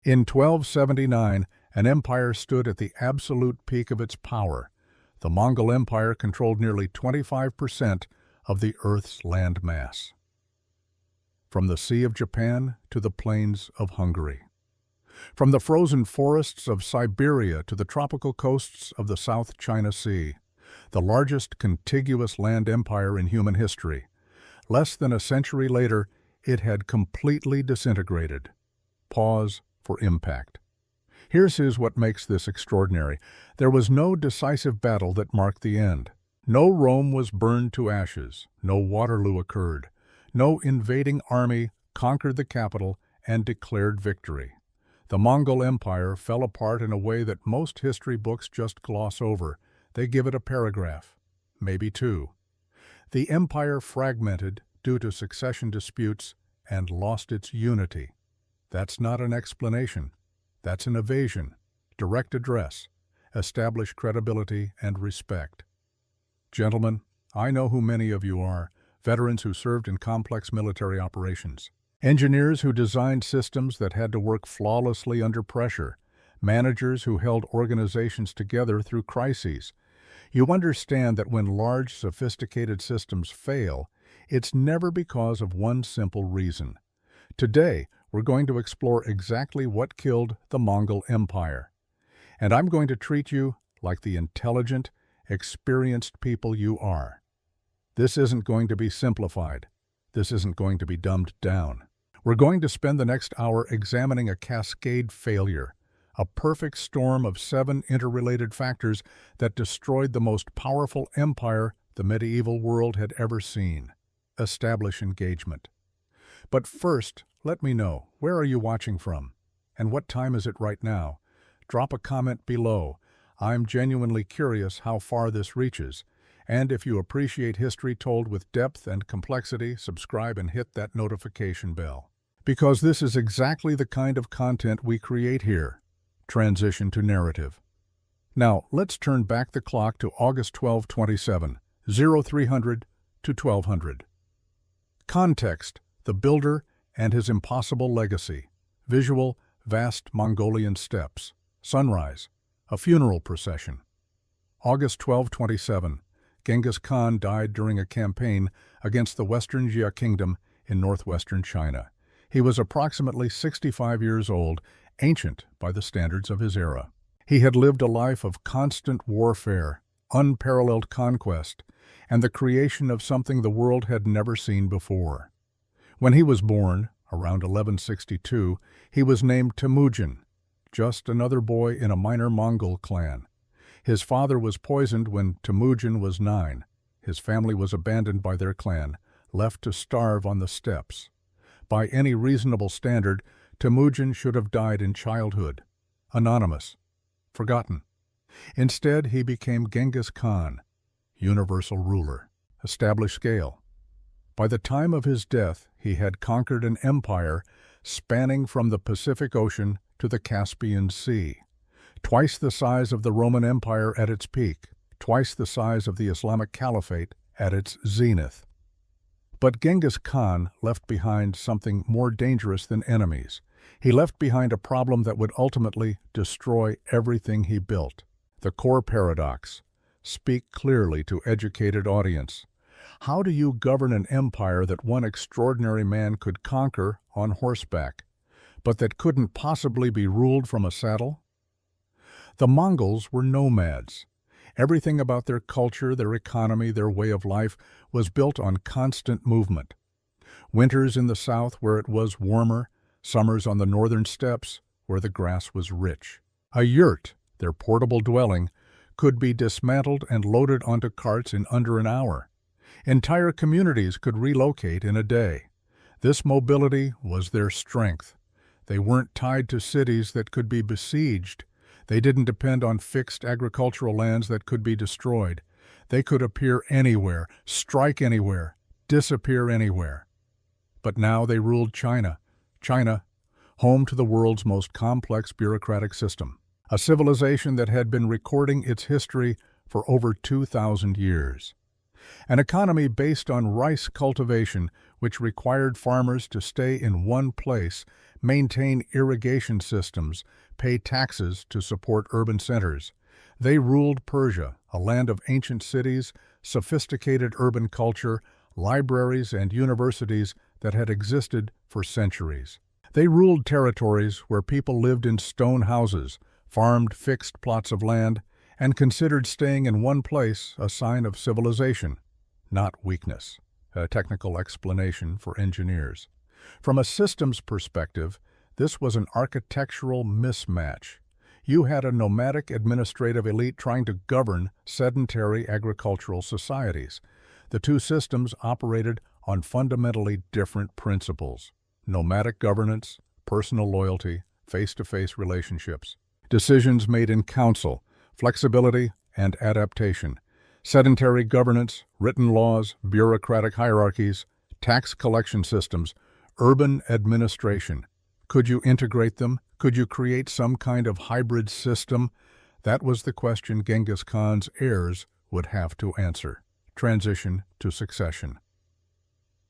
In 1279, an empire stood at the absolute peak of its power. The Mongol Empire controlled nearly 25% of the Earth's land mass, from the Sea of Japan to the plains of Hungary, from the frozen forests of Siberia to the tropical coasts of the South China Sea, the largest contiguous land empire in human history. Less than a century later, it had completely disintegrated. Pause for impact. Here's what makes this extraordinary. There was no decisive battle that marked the end. No Rome was burned to ashes. No Waterloo occurred. No invading army conquered the capital and declared victory. The Mongol Empire fell apart in a way that most history books just gloss over. They give it a paragraph, maybe two. The empire fragmented due to succession disputes and lost its unity. That's not an explanation. That's an evasion, direct address, establish credibility and respect. Gentlemen, I know who many of you are, veterans who served in complex military operations, engineers who designed systems that had to work flawlessly under pressure, managers who held organizations together through crises. You understand that when large, sophisticated systems fail, it's never because of one simple reason. Today, we're going to explore exactly what killed the Mongol Empire. And I'm going to treat you like the intelligent, experienced people you are. This isn't going to be simplified. This isn't going to be dumbed down. We're going to spend the next hour examining a cascade failure, a perfect storm of 7 interrelated factors that destroyed the most powerful empire the medieval world had ever seen. Establish engagement. But first, let me know, where are you watching from? And what time is it right now? Drop a comment below. I'm genuinely curious how far this reaches. And if you appreciate history told with depth and complexity, subscribe and hit that notification bell. Because this is exactly the kind of content we create here. Transition to narrative. Now, let's turn back the clock to August 1227, 0300 to 1200. Context: the builder and his impossible legacy. Visual: vast Mongolian steppes. Sunrise: a funeral procession. August 1227. Genghis Khan died during a campaign against the Western Jia Kingdom in northwestern China. He was approximately 65 years old, ancient by the standards of his era. He had lived a life of constant warfare, unparalleled conquest, and the creation of something the world had never seen before. When he was born, around 1162, he was named Temujin, just another boy in a minor Mongol clan. His father was poisoned when Temujin was 9. His family was abandoned by their clan, left to starve on the steppes. By any reasonable standard, Temujin should have died in childhood. Anonymous. Forgotten. Instead, he became Genghis Khan, universal ruler, established scale. By the time of his death, he had conquered an empire spanning from the Pacific Ocean to the Caspian Sea. Twice the size of the Roman Empire at its peak, twice the size of the Islamic Caliphate at its zenith. But Genghis Khan left behind something more dangerous than enemies. He left behind a problem that would ultimately destroy everything he built. The core paradox. Speak clearly to educated audience. How do you govern an empire that one extraordinary man could conquer on horseback, but that couldn't possibly be ruled from a saddle? The Mongols were nomads. Everything about their culture, their economy, their way of life was built on constant movement. Winters in the south where it was warmer, summers on the northern steppes where the grass was rich. A yurt, their portable dwelling, could be dismantled and loaded onto carts in under an hour. Entire communities could relocate in a day. This mobility was their strength. They weren't tied to cities that could be besieged. They didn't depend on fixed agricultural lands that could be destroyed. They could appear anywhere, strike anywhere, disappear anywhere. But now they ruled China. China, home to the world's most complex bureaucratic system. A civilization that had been recording its history for over 2,000 years. An economy based on rice cultivation, which required farmers to stay in one place, maintain irrigation systems, pay taxes to support urban centers. They ruled Persia, a land of ancient cities, sophisticated urban culture, libraries and universities that had existed for centuries. They ruled territories where people lived in stone houses, farmed fixed plots of land, and considered staying in one place a sign of civilization, not weakness. A technical explanation for engineers. From a systems perspective, this was an architectural mismatch. You had a nomadic administrative elite trying to govern sedentary agricultural societies. The two systems operated on fundamentally different principles: nomadic governance, personal loyalty, face-to-face relationships, decisions made in council, flexibility and adaptation, sedentary governance, written laws, bureaucratic hierarchies, tax collection systems, urban administration. Could you integrate them? Could you create some kind of hybrid system? That was the question Genghis Khan's heirs would have to answer. Transition to succession.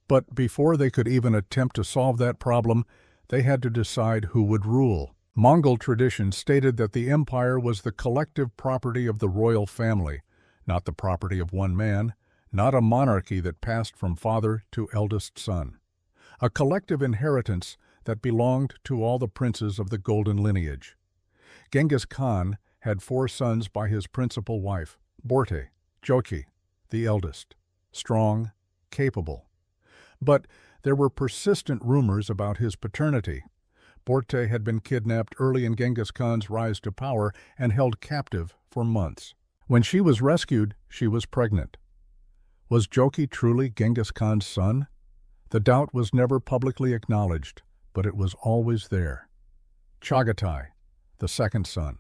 But before they could even attempt to solve that problem, they had to decide who would rule. Mongol tradition stated that the empire was the collective property of the royal family, not the property of one man, not a monarchy that passed from father to eldest son. A collective inheritance that belonged to all the princes of the golden lineage. Genghis Khan had 4 sons by his principal wife, Borte, Jochi, the eldest, strong, capable. But there were persistent rumors about his paternity. Borte had been kidnapped early in Genghis Khan's rise to power and held captive for months. When she was rescued, she was pregnant. Was Jochi truly Genghis Khan's son? The doubt was never publicly acknowledged, but it was always there. Chagatai, the second son,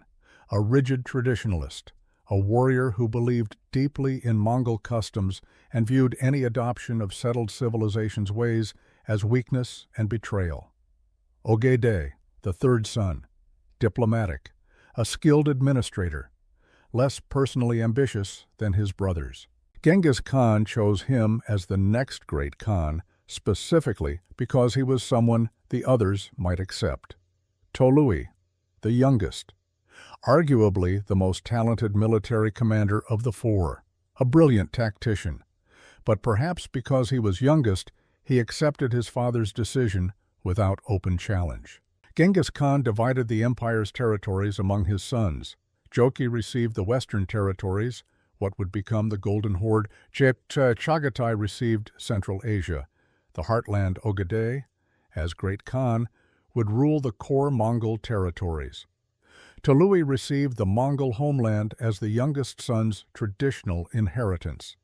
a rigid traditionalist, a warrior who believed deeply in Mongol customs and viewed any adoption of settled civilization's ways as weakness and betrayal. Ogedei, the third son, diplomatic, a skilled administrator, less personally ambitious than his brothers. Genghis Khan chose him as the next great Khan specifically because he was someone the others might accept. Tolui, the youngest, arguably the most talented military commander of the 4, a brilliant tactician. But perhaps because he was youngest, he accepted his father's decision without open challenge. Genghis Khan divided the empire's territories among his sons. Jochi received the western territories, what would become the Golden Horde. Chagatai received Central Asia. The heartland Ogedei, as Great Khan, would rule the core Mongol territories. Tolui received the Mongol homeland as the youngest son's traditional inheritance.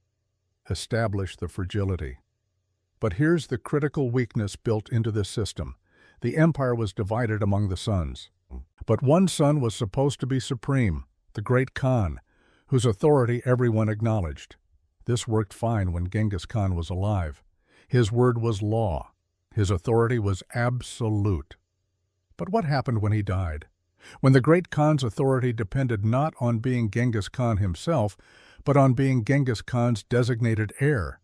Establish the fragility. But here's the critical weakness built into this system. The empire was divided among the sons. But one son was supposed to be supreme, the Great Khan, whose authority everyone acknowledged. This worked fine when Genghis Khan was alive. His word was law. His authority was absolute. But what happened when he died? When the Great Khan's authority depended not on being Genghis Khan himself, but on being Genghis Khan's designated heir?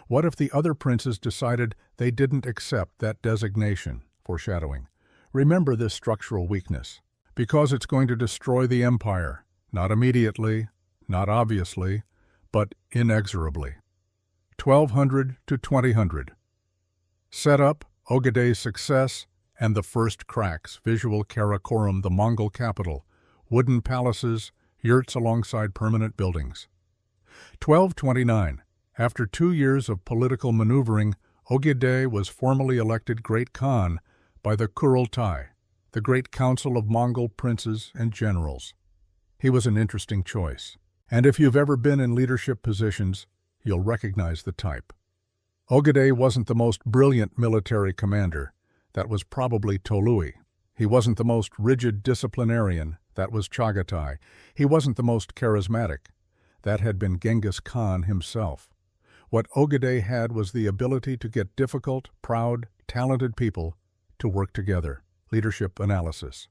What if the other princes decided they didn't accept that designation? Foreshadowing. Remember this structural weakness, because it's going to destroy the empire, not immediately, not obviously, but inexorably. 1200 to 2000. Setup, Ogedei's success, and the first cracks, visual Karakorum, the Mongol capital, wooden palaces, yurts alongside permanent buildings. 1229. After 2 years of political maneuvering, Ogedei was formally elected Great Khan by the Kurultai, the Great Council of Mongol princes and generals. He was an interesting choice, and if you've ever been in leadership positions, you'll recognize the type. Ogedei wasn't the most brilliant military commander. That was probably Tolui. He wasn't the most rigid disciplinarian. That was Chagatai. He wasn't the most charismatic. That had been Genghis Khan himself. What Ogedei had was the ability to get difficult, proud, talented people to work together. Leadership analysis.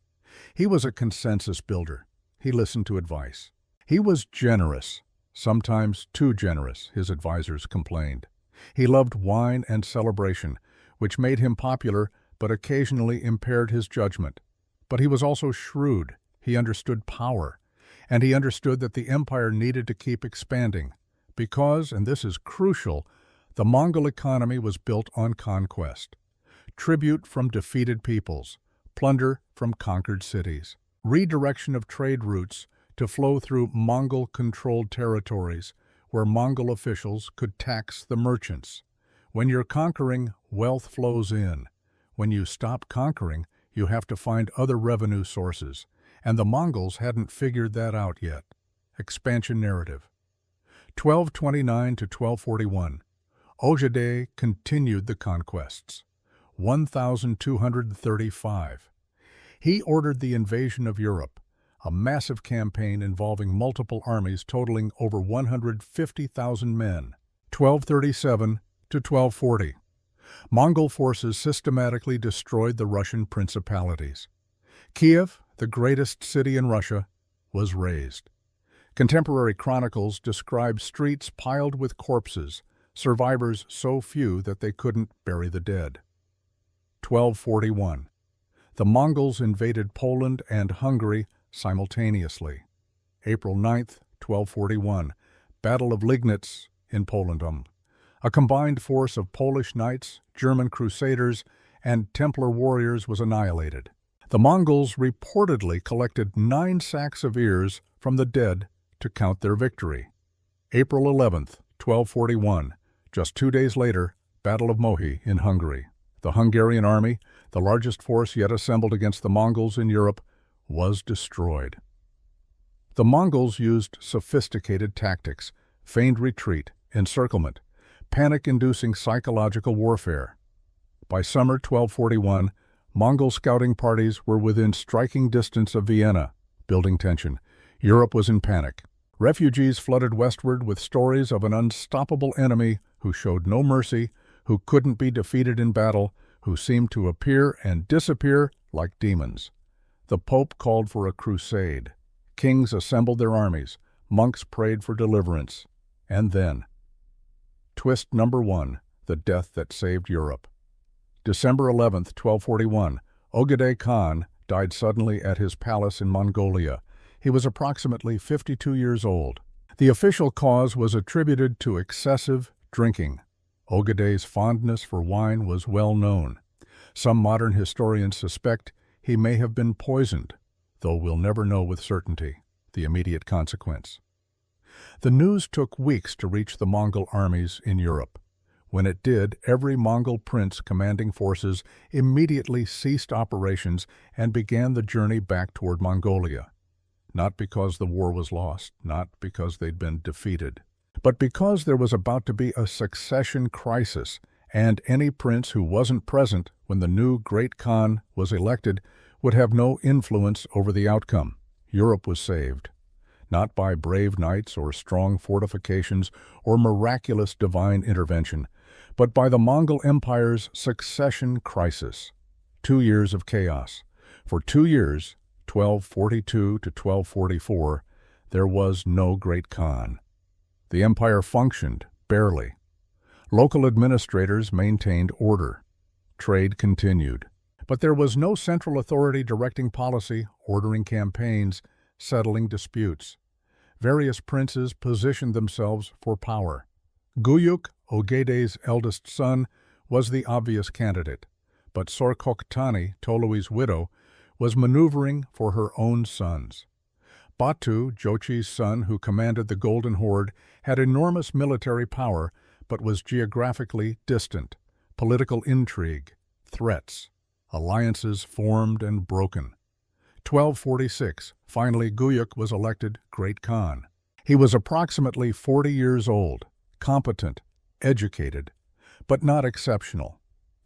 He was a consensus builder. He listened to advice. He was generous, sometimes too generous, his advisors complained. He loved wine and celebration, which made him popular, but occasionally impaired his judgment. But he was also shrewd. He understood power, and he understood that the empire needed to keep expanding because, and this is crucial, the Mongol economy was built on conquest. Tribute from defeated peoples, plunder from conquered cities, redirection of trade routes to flow through Mongol-controlled territories where Mongol officials could tax the merchants. When you're conquering, wealth flows in. When you stop conquering, you have to find other revenue sources, and the Mongols hadn't figured that out yet. Expansion narrative. 1229 to 1241. Ojede continued the conquests. 1235. He ordered the invasion of Europe, a massive campaign involving multiple armies totaling over 150,000 men. 1237 to 1240. Mongol forces systematically destroyed the Russian principalities. Kiev, the greatest city in Russia, was razed. Contemporary chronicles describe streets piled with corpses, survivors so few that they couldn't bury the dead. 1241. The Mongols invaded Poland and Hungary simultaneously. April 9, 1241. Battle of Liegnitz in Poland. A combined force of Polish knights, German crusaders, and Templar warriors was annihilated. The Mongols reportedly collected 9 sacks of ears from the dead to count their victory. April 11, 1241. Just 2 days later, Battle of Mohi in Hungary. The Hungarian army, the largest force yet assembled against the Mongols in Europe, was destroyed. The Mongols used sophisticated tactics, feigned retreat, encirclement, panic-inducing psychological warfare. By summer 1241, Mongol scouting parties were within striking distance of Vienna, building tension. Europe was in panic. Refugees flooded westward with stories of an unstoppable enemy who showed no mercy, who couldn't be defeated in battle, who seemed to appear and disappear like demons. The Pope called for a crusade. Kings assembled their armies. Monks prayed for deliverance. And then, twist number 1, the death that saved Europe. December 11, 1241, Ogedei Khan died suddenly at his palace in Mongolia. He was approximately 52 years old. The official cause was attributed to excessive drinking. Ogedei's fondness for wine was well known. Some modern historians suspect he may have been poisoned, though we'll never know with certainty the immediate consequence. The news took weeks to reach the Mongol armies in Europe. When it did, every Mongol prince commanding forces immediately ceased operations and began the journey back toward Mongolia. Not because the war was lost, not because they'd been defeated, but because there was about to be a succession crisis, and any prince who wasn't present when the new Great Khan was elected would have no influence over the outcome. Europe was saved, not by brave knights or strong fortifications or miraculous divine intervention, but by the Mongol Empire's succession crisis. 2 years of chaos. For 2 years, 1242 to 1244, there was no Great Khan. The empire functioned, barely. Local administrators maintained order. Trade continued. But there was no central authority directing policy, ordering campaigns, settling disputes. Various princes positioned themselves for power. Guyuk, Ogedei's eldest son, was the obvious candidate, but Sorkoktani, Tolui's widow, was maneuvering for her own sons. Batu, Jochi's son, who commanded the Golden Horde, had enormous military power, but was geographically distant. Political intrigue, threats, alliances formed and broken. 1246, finally Guyuk was elected Great Khan. He was approximately 40 years old, competent, educated, but not exceptional.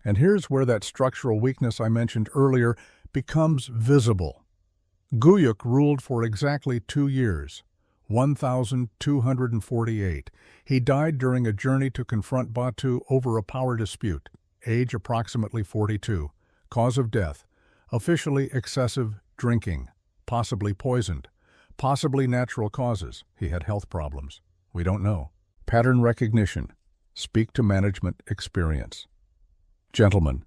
And here's where that structural weakness I mentioned earlier becomes visible. Guyuk ruled for exactly 2 years, 1248. He died during a journey to confront Batu over a power dispute, age approximately 42, cause of death, officially excessive drinking, possibly poisoned, possibly natural causes. He had health problems. We don't know. Pattern recognition. Speak to management experience. Gentlemen,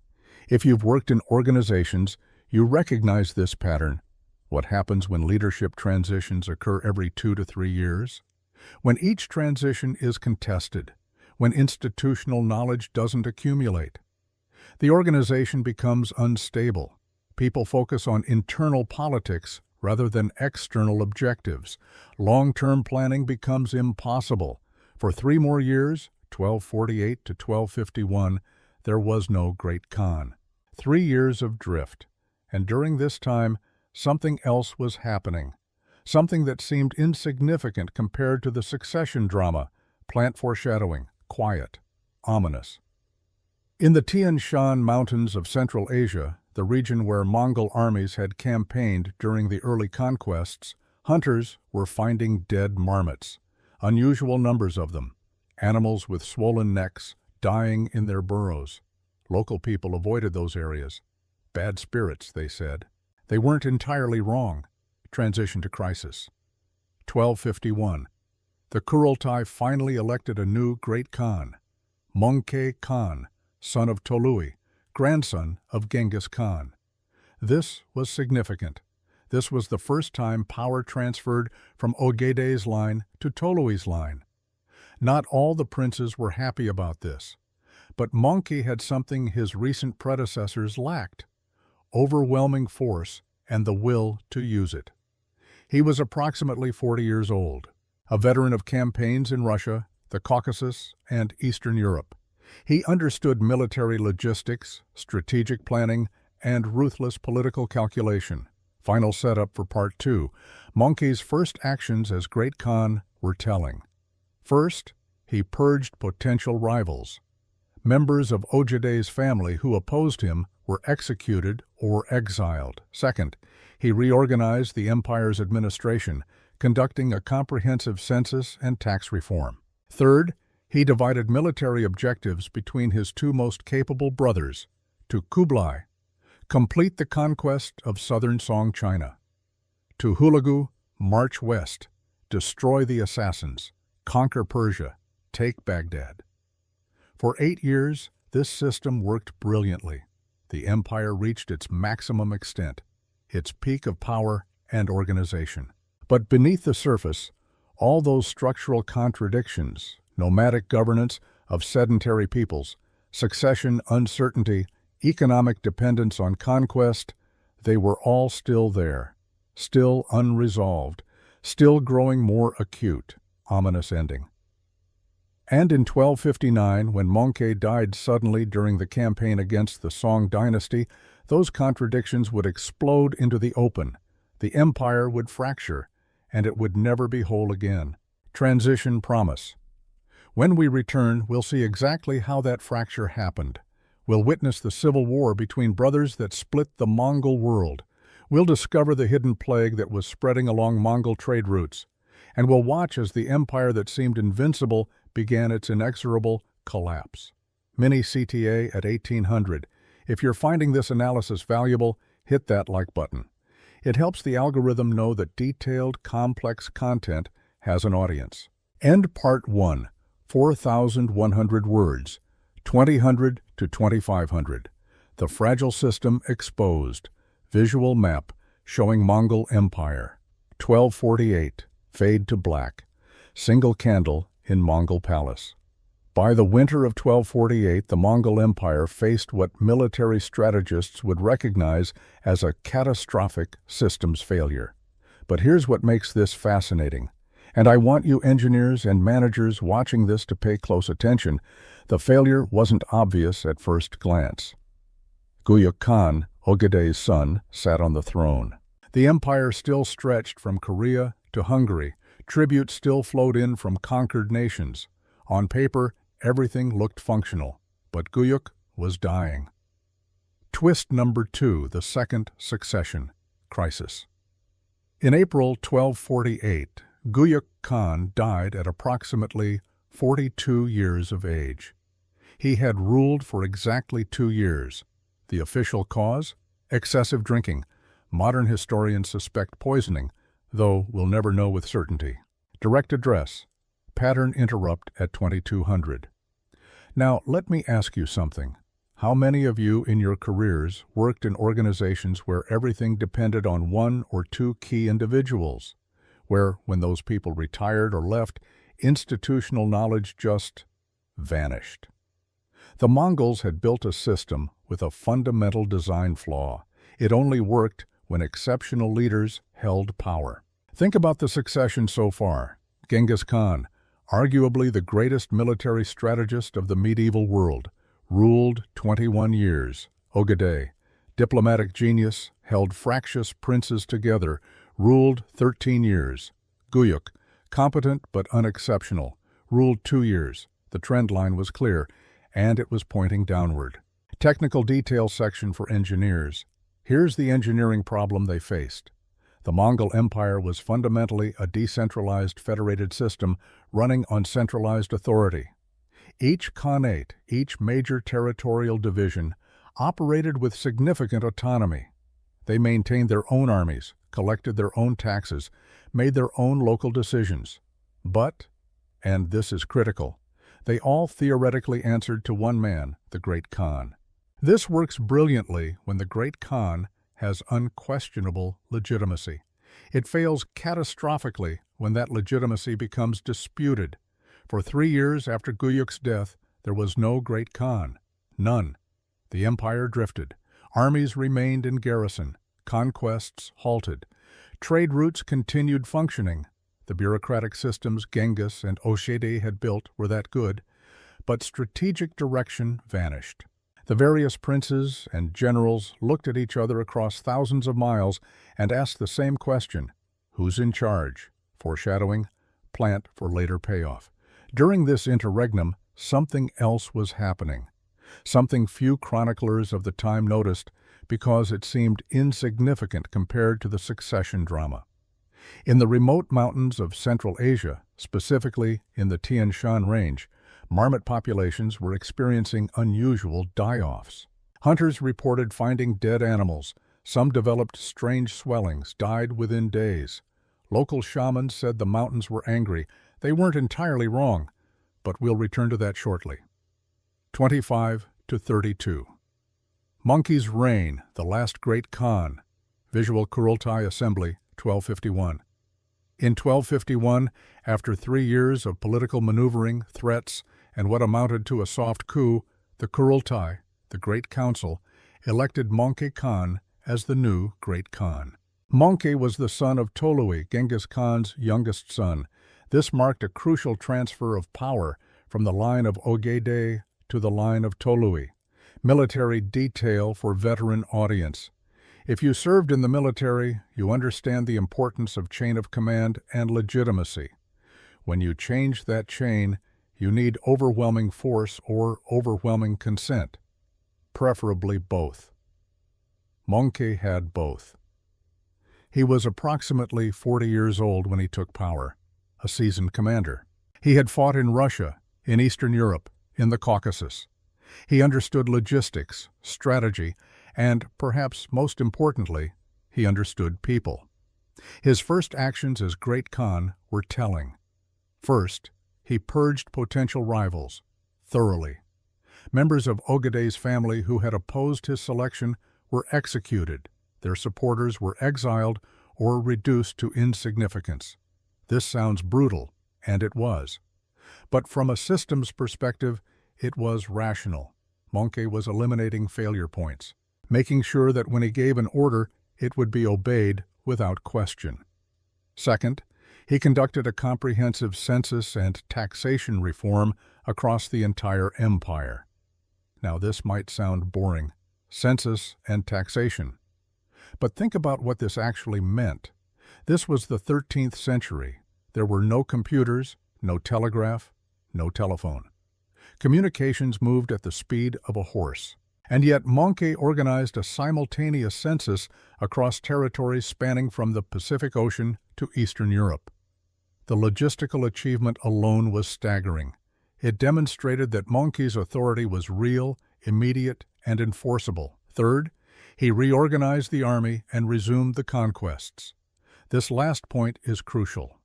If you've worked in organizations, you recognize this pattern. What happens when leadership transitions occur every 2 to 3 years? When each transition is contested, when institutional knowledge doesn't accumulate, the organization becomes unstable. People focus on internal politics rather than external objectives. Long-term planning becomes impossible. For 3 more years, 1248 to 1251, there was no Great Khan. 3 years of drift, and during this time, something else was happening. Something that seemed insignificant compared to the succession drama, plant foreshadowing, quiet, ominous. In the Tian Shan Mountains of Central Asia, the region where Mongol armies had campaigned during the early conquests, hunters were finding dead marmots, unusual numbers of them, animals with swollen necks dying in their burrows. Local people avoided those areas. Bad spirits, they said. They weren't entirely wrong. Transition to crisis. 1251. The Kurultai finally elected a new Great Khan, Mongol Khan, son of Tolui, grandson of Genghis Khan. This was significant. This was the first time power transferred from Ogedei's line to Tolui's line. Not all the princes were happy about this, but Mongol had something his recent predecessors lacked: overwhelming force and the will to use it. He was approximately 40 years old, a veteran of campaigns in Russia, the Caucasus, and Eastern Europe. He understood military logistics, strategic planning, and ruthless political calculation. Final setup for Part 2. Mongol's first actions as Great Khan were telling. First, he purged potential rivals. Members of Ogedei's family who opposed him were executed or exiled. Second, he reorganized the empire's administration, conducting a comprehensive census and tax reform. Third, he divided military objectives between his 2 most capable brothers. To Kublai, complete the conquest of southern Song China. To Hulagu, march west, destroy the assassins, conquer Persia, take Baghdad. For 8 years, this system worked brilliantly. The empire reached its maximum extent, its peak of power and organization. But beneath the surface, all those structural contradictions, nomadic governance of sedentary peoples, succession uncertainty, economic dependence on conquest, they were all still there, still unresolved, still growing more acute. Ominous ending. And in 1259, when Mongke died suddenly during the campaign against the Song dynasty, those contradictions would explode into the open. The empire would fracture, and it would never be whole again. Transition promise. When we return, we'll see exactly how that fracture happened. We'll witness the civil war between brothers that split the Mongol world. We'll discover the hidden plague that was spreading along Mongol trade routes. And we'll watch as the empire that seemed invincible began its inexorable collapse. Mini CTA at 1800. If you're finding this analysis valuable, hit that like button. It helps the algorithm know that detailed, complex content has an audience. End Part 1, 4,100 words, 2000 to 2500. The Fragile System Exposed. Visual map showing Mongol Empire. 1248. Fade to black. Single candle in Mongol palace. By the winter of 1248, the Mongol Empire faced what military strategists would recognize as a catastrophic systems failure. But here's what makes this fascinating. And I want you engineers and managers watching this to pay close attention. The failure wasn't obvious at first glance. Guyuk Khan, Ogedei's son, sat on the throne. The empire still stretched from Korea to Hungary. Tribute still flowed in from conquered nations. On paper, everything looked functional, but Guyuk was dying. Twist number 2, the second succession crisis. In April 1248, Guyuk Khan died at approximately 42 years of age. He had ruled for exactly 2 years. The official cause? Excessive drinking. Modern historians suspect poisoning, though we'll never know with certainty. Direct address. Pattern interrupt at 2200. Now, let me ask you something. How many of you in your careers worked in organizations where everything depended on one or two key individuals, where, when those people retired or left, institutional knowledge just vanished? The Mongols had built a system with a fundamental design flaw. It only worked when exceptional leaders held power. Think about the succession so far. Genghis Khan, arguably the greatest military strategist of the medieval world, ruled 21 years. Ogedei, diplomatic genius, held fractious princes together, ruled 13 years. Guyuk, competent but unexceptional, ruled 2 years. The trend line was clear, and it was pointing downward. Technical detail section for engineers. Here's the engineering problem they faced. The Mongol Empire was fundamentally a decentralized federated system running on centralized authority. Each khanate, each major territorial division, operated with significant autonomy. They maintained their own armies, collected their own taxes, made their own local decisions. But, and this is critical, they all theoretically answered to one man, the Great Khan. This works brilliantly when the Great Khan has unquestionable legitimacy. It fails catastrophically when that legitimacy becomes disputed. For 3 years after Guyuk's death, there was no Great Khan. None. The empire drifted. Armies remained in garrison. Conquests halted. Trade routes continued functioning. The bureaucratic systems Genghis and Oshede had built were that good, but strategic direction vanished. The various princes and generals looked at each other across thousands of miles and asked the same question: who's in charge? Foreshadowing, plant for later payoff. During this interregnum, something else was happening. Something few chroniclers of the time noticed because it seemed insignificant compared to the succession drama. In the remote mountains of Central Asia, specifically in the Tian Shan Range, marmot populations were experiencing unusual die-offs. Hunters reported finding dead animals. Some developed strange swellings, died within days. Local shamans said the mountains were angry. They weren't entirely wrong, but we'll return to that shortly. 25 to 32. Monkey's Reign, the Last Great Khan. Visual Kurultai Assembly, 1251. In 1251, after 3 years of political maneuvering, threats, and what amounted to a soft coup, the Kurultai, the Great Council, elected Möngke Khan as the new Great Khan. Möngke was the son of Tolui, Genghis Khan's youngest son. This marked a crucial transfer of power from the line of Ogedei to the line of Tolui. Military detail for veteran audience. If you served in the military, you understand the importance of chain of command and legitimacy. When you change that chain, you need overwhelming force or overwhelming consent, preferably both. Möngke had both. He was approximately 40 years old when he took power, a seasoned commander. He had fought in Russia, in Eastern Europe, in the Caucasus. He understood logistics, strategy, and, perhaps most importantly, he understood people. His first actions as Great Khan were telling. First, he purged potential rivals, thoroughly. Members of Ogedei's family who had opposed his selection were executed. Their supporters were exiled or reduced to insignificance. This sounds brutal, and it was. But from a systems perspective, it was rational. Möngke was eliminating failure points, making sure that when he gave an order, it would be obeyed without question. Second, he conducted a comprehensive census and taxation reform across the entire empire. Now this might sound boring, census and taxation. But think about what this actually meant. This was the 13th century. There were no computers, no telegraph, no telephone. Communications moved at the speed of a horse. And yet Möngke organized a simultaneous census across territories spanning from the Pacific Ocean to Eastern Europe. The logistical achievement alone was staggering. It demonstrated that Möngke's authority was real, immediate, and enforceable. Third, he reorganized the army and resumed the conquests. This last point is crucial.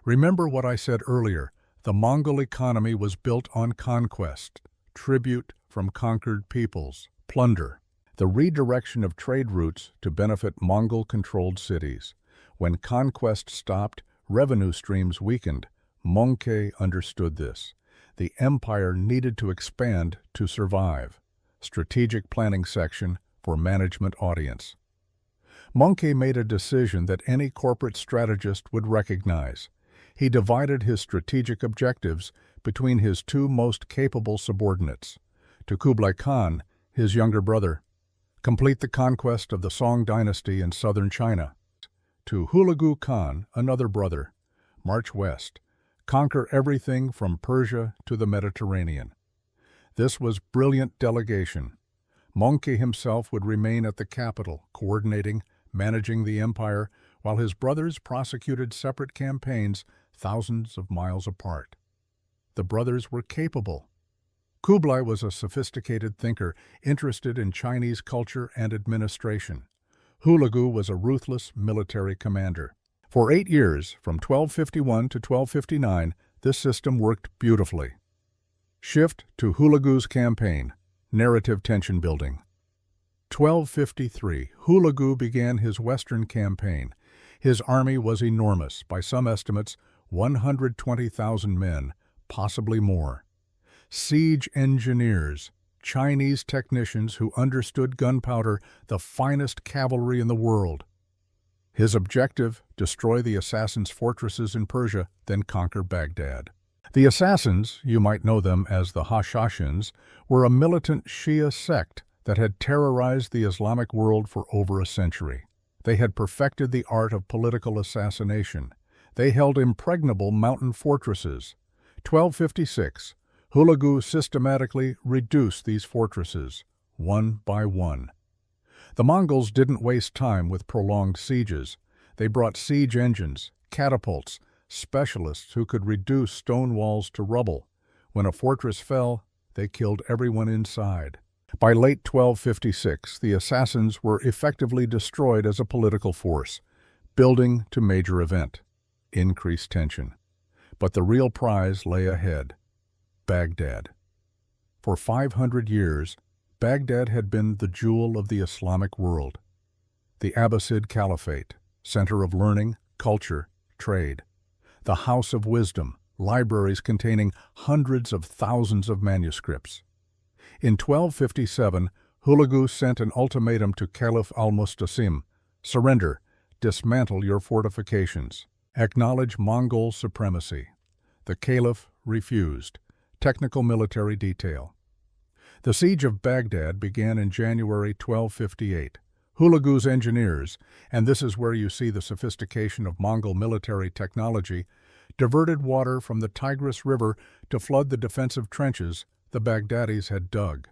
Remember what I said earlier, the Mongol economy was built on conquest, tribute, from conquered peoples, plunder, the redirection of trade routes to benefit Mongol-controlled cities. When conquest stopped, revenue streams weakened. Mongke understood this. The empire needed to expand to survive. Strategic planning section for management audience. Mongke made a decision that any corporate strategist would recognize. He divided his strategic objectives between his two most capable subordinates. To Kublai Khan, his younger brother, complete the conquest of the Song dynasty in southern China. To Hulagu Khan, another brother, march west, conquer everything from Persia to the Mediterranean. This was brilliant delegation. Mongke himself would remain at the capital, coordinating, managing the empire, while his brothers prosecuted separate campaigns thousands of miles apart. The brothers were capable. Kublai was a sophisticated thinker, interested in Chinese culture and administration. Hulagu was a ruthless military commander. For 8 years, from 1251 to 1259, this system worked beautifully. Shift to Hulagu's campaign, narrative tension building. 1253, Hulagu began his western campaign. His army was enormous, by some estimates 120,000 men, possibly more. Siege engineers, Chinese technicians who understood gunpowder, the finest cavalry in the world. His objective, destroy the assassins' fortresses in Persia, then conquer Baghdad. The assassins, you might know them as the Hashashins, were a militant Shia sect that had terrorized the Islamic world for over a century. They had perfected the art of political assassination. They held impregnable mountain fortresses. 1256, Hulagu systematically reduced these fortresses, one by one. The Mongols didn't waste time with prolonged sieges. They brought siege engines, catapults, specialists who could reduce stone walls to rubble. When a fortress fell, they killed everyone inside. By late 1256, the assassins were effectively destroyed as a political force. Building to major event. Increased tension. But the real prize lay ahead. Baghdad. For 500 years, Baghdad had been the jewel of the Islamic world. The Abbasid Caliphate, center of learning, culture, trade. The House of Wisdom, libraries containing hundreds of thousands of manuscripts. In 1257, Hulagu sent an ultimatum to Caliph al-Mustasim: surrender, dismantle your fortifications, acknowledge Mongol supremacy. The Caliph refused. Technical military detail. The siege of Baghdad began in January 1258. Hulagu's engineers, and this is where you see the sophistication of Mongol military technology, diverted water from the Tigris River to flood the defensive trenches the Baghdadis had dug.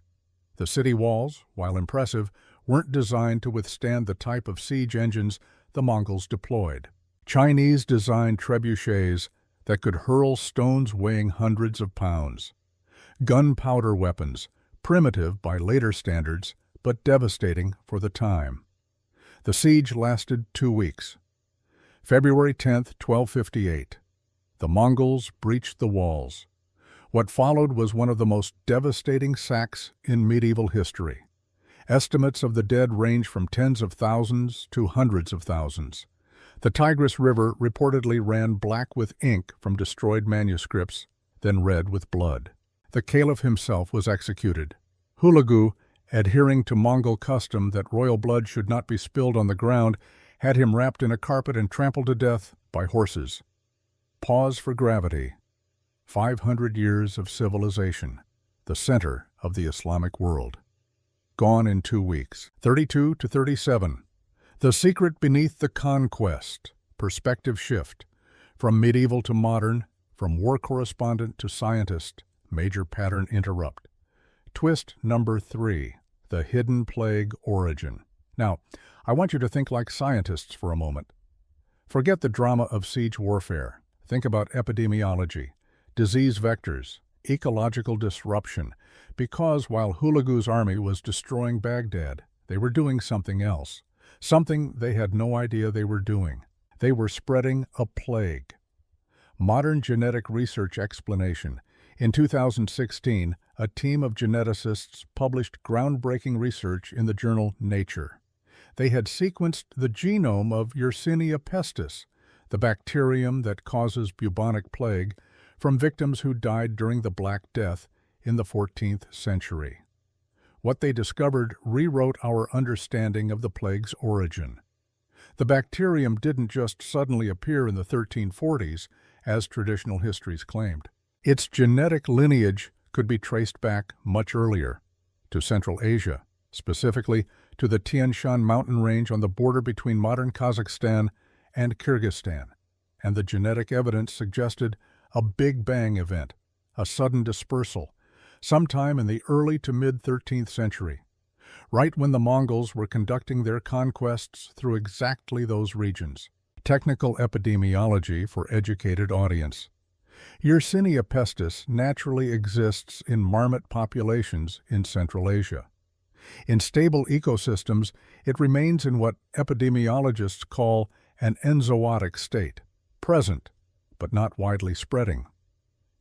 The city walls, while impressive, weren't designed to withstand the type of siege engines the Mongols deployed. Chinese-designed trebuchets that could hurl stones weighing hundreds of pounds. Gunpowder weapons, primitive by later standards, but devastating for the time. The siege lasted 2 weeks. February 10, 1258. The Mongols breached the walls. What followed was one of the most devastating sacks in medieval history. Estimates of the dead range from tens of thousands to hundreds of thousands. The Tigris River reportedly ran black with ink from destroyed manuscripts, then red with blood. The Caliph himself was executed. Hulagu, adhering to Mongol custom that royal blood should not be spilled on the ground, had him wrapped in a carpet and trampled to death by horses. Pause for gravity. 500 years of civilization, the center of the Islamic world. Gone in 2 weeks. 32 to 37. The secret beneath the conquest. Perspective shift. From medieval to modern, from war correspondent to scientist, major pattern interrupt. Twist number 3. The hidden plague origin. Now, I want you to think like scientists for a moment. Forget the drama of siege warfare. Think about epidemiology, disease vectors, ecological disruption, because while Hulagu's army was destroying Baghdad, they were doing something else, something they had no idea they were doing. They were spreading a plague. Modern genetic research explanation. In 2016, a team of geneticists published groundbreaking research in the journal Nature. They had sequenced the genome of Yersinia pestis, the bacterium that causes bubonic plague, from victims who died during the Black Death in the 14th century. What they discovered rewrote our understanding of the plague's origin. The bacterium didn't just suddenly appear in the 1340s, as traditional histories claimed. Its genetic lineage could be traced back much earlier, to Central Asia, specifically to the Tian Shan mountain range on the border between modern Kazakhstan and Kyrgyzstan, and the genetic evidence suggested a Big Bang event, a sudden dispersal, sometime in the early to mid-13th century, right when the Mongols were conducting their conquests through exactly those regions. Technical epidemiology for educated audience. Yersinia pestis naturally exists in marmot populations in Central Asia. In stable ecosystems, it remains in what epidemiologists call an enzootic state, present, but not widely spreading.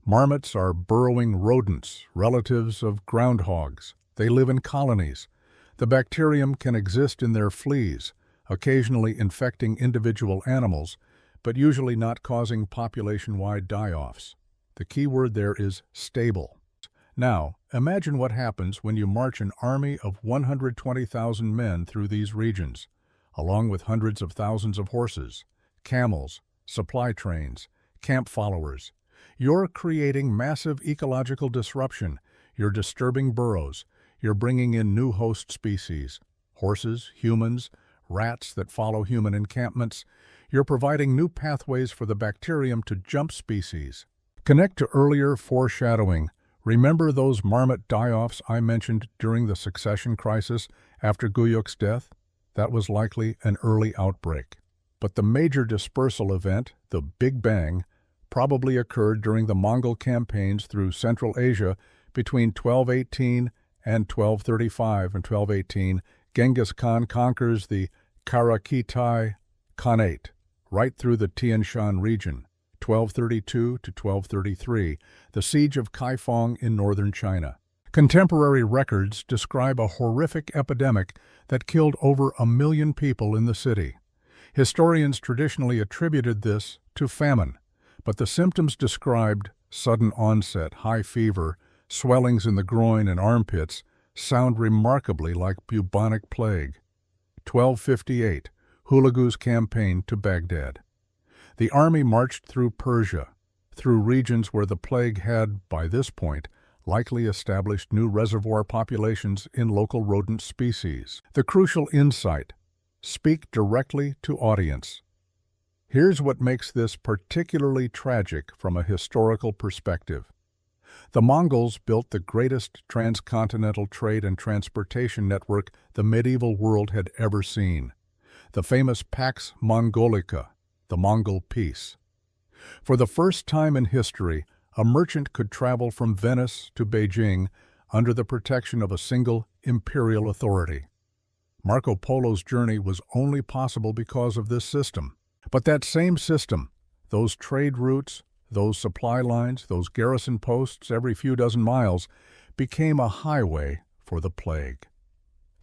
Marmots are burrowing rodents, relatives of groundhogs. They live in colonies. The bacterium can exist in their fleas, occasionally infecting individual animals, but usually not causing population-wide die-offs. The key word there is stable. Now, imagine what happens when you march an army of 120,000 men through these regions, along with hundreds of thousands of horses, camels, supply trains, camp followers. You're creating massive ecological disruption. You're disturbing burrows. You're bringing in new host species, horses, humans, rats that follow human encampments. You're providing new pathways for the bacterium to jump species. Connect to earlier foreshadowing. Remember those marmot die-offs I mentioned during the succession crisis after Guyuk's death? That was likely an early outbreak. But the major dispersal event, the Big Bang, probably occurred during the Mongol campaigns through Central Asia between 1218 and 1235 and 1218. Genghis Khan conquers the Karakitai Khanate right through the Tian Shan region, 1232 to 1233, the siege of Kaifeng in northern China. Contemporary records describe a horrific epidemic that killed over 1 million people in the city. Historians traditionally attributed this to famine, but the symptoms described, sudden onset, high fever, swellings in the groin and armpits, sound remarkably like bubonic plague. 1258, Hulagu's campaign to Baghdad. The army marched through Persia, through regions where the plague had, by this point, likely established new reservoir populations in local rodent species. The crucial insight: speak directly to audience. Here's what makes this particularly tragic from a historical perspective. The Mongols built the greatest transcontinental trade and transportation network the medieval world had ever seen, the famous Pax Mongolica, the Mongol Peace. For the first time in history, a merchant could travel from Venice to Beijing under the protection of a single imperial authority. Marco Polo's journey was only possible because of this system. But that same system, those trade routes, those supply lines, those garrison posts every few dozen miles, became a highway for the plague.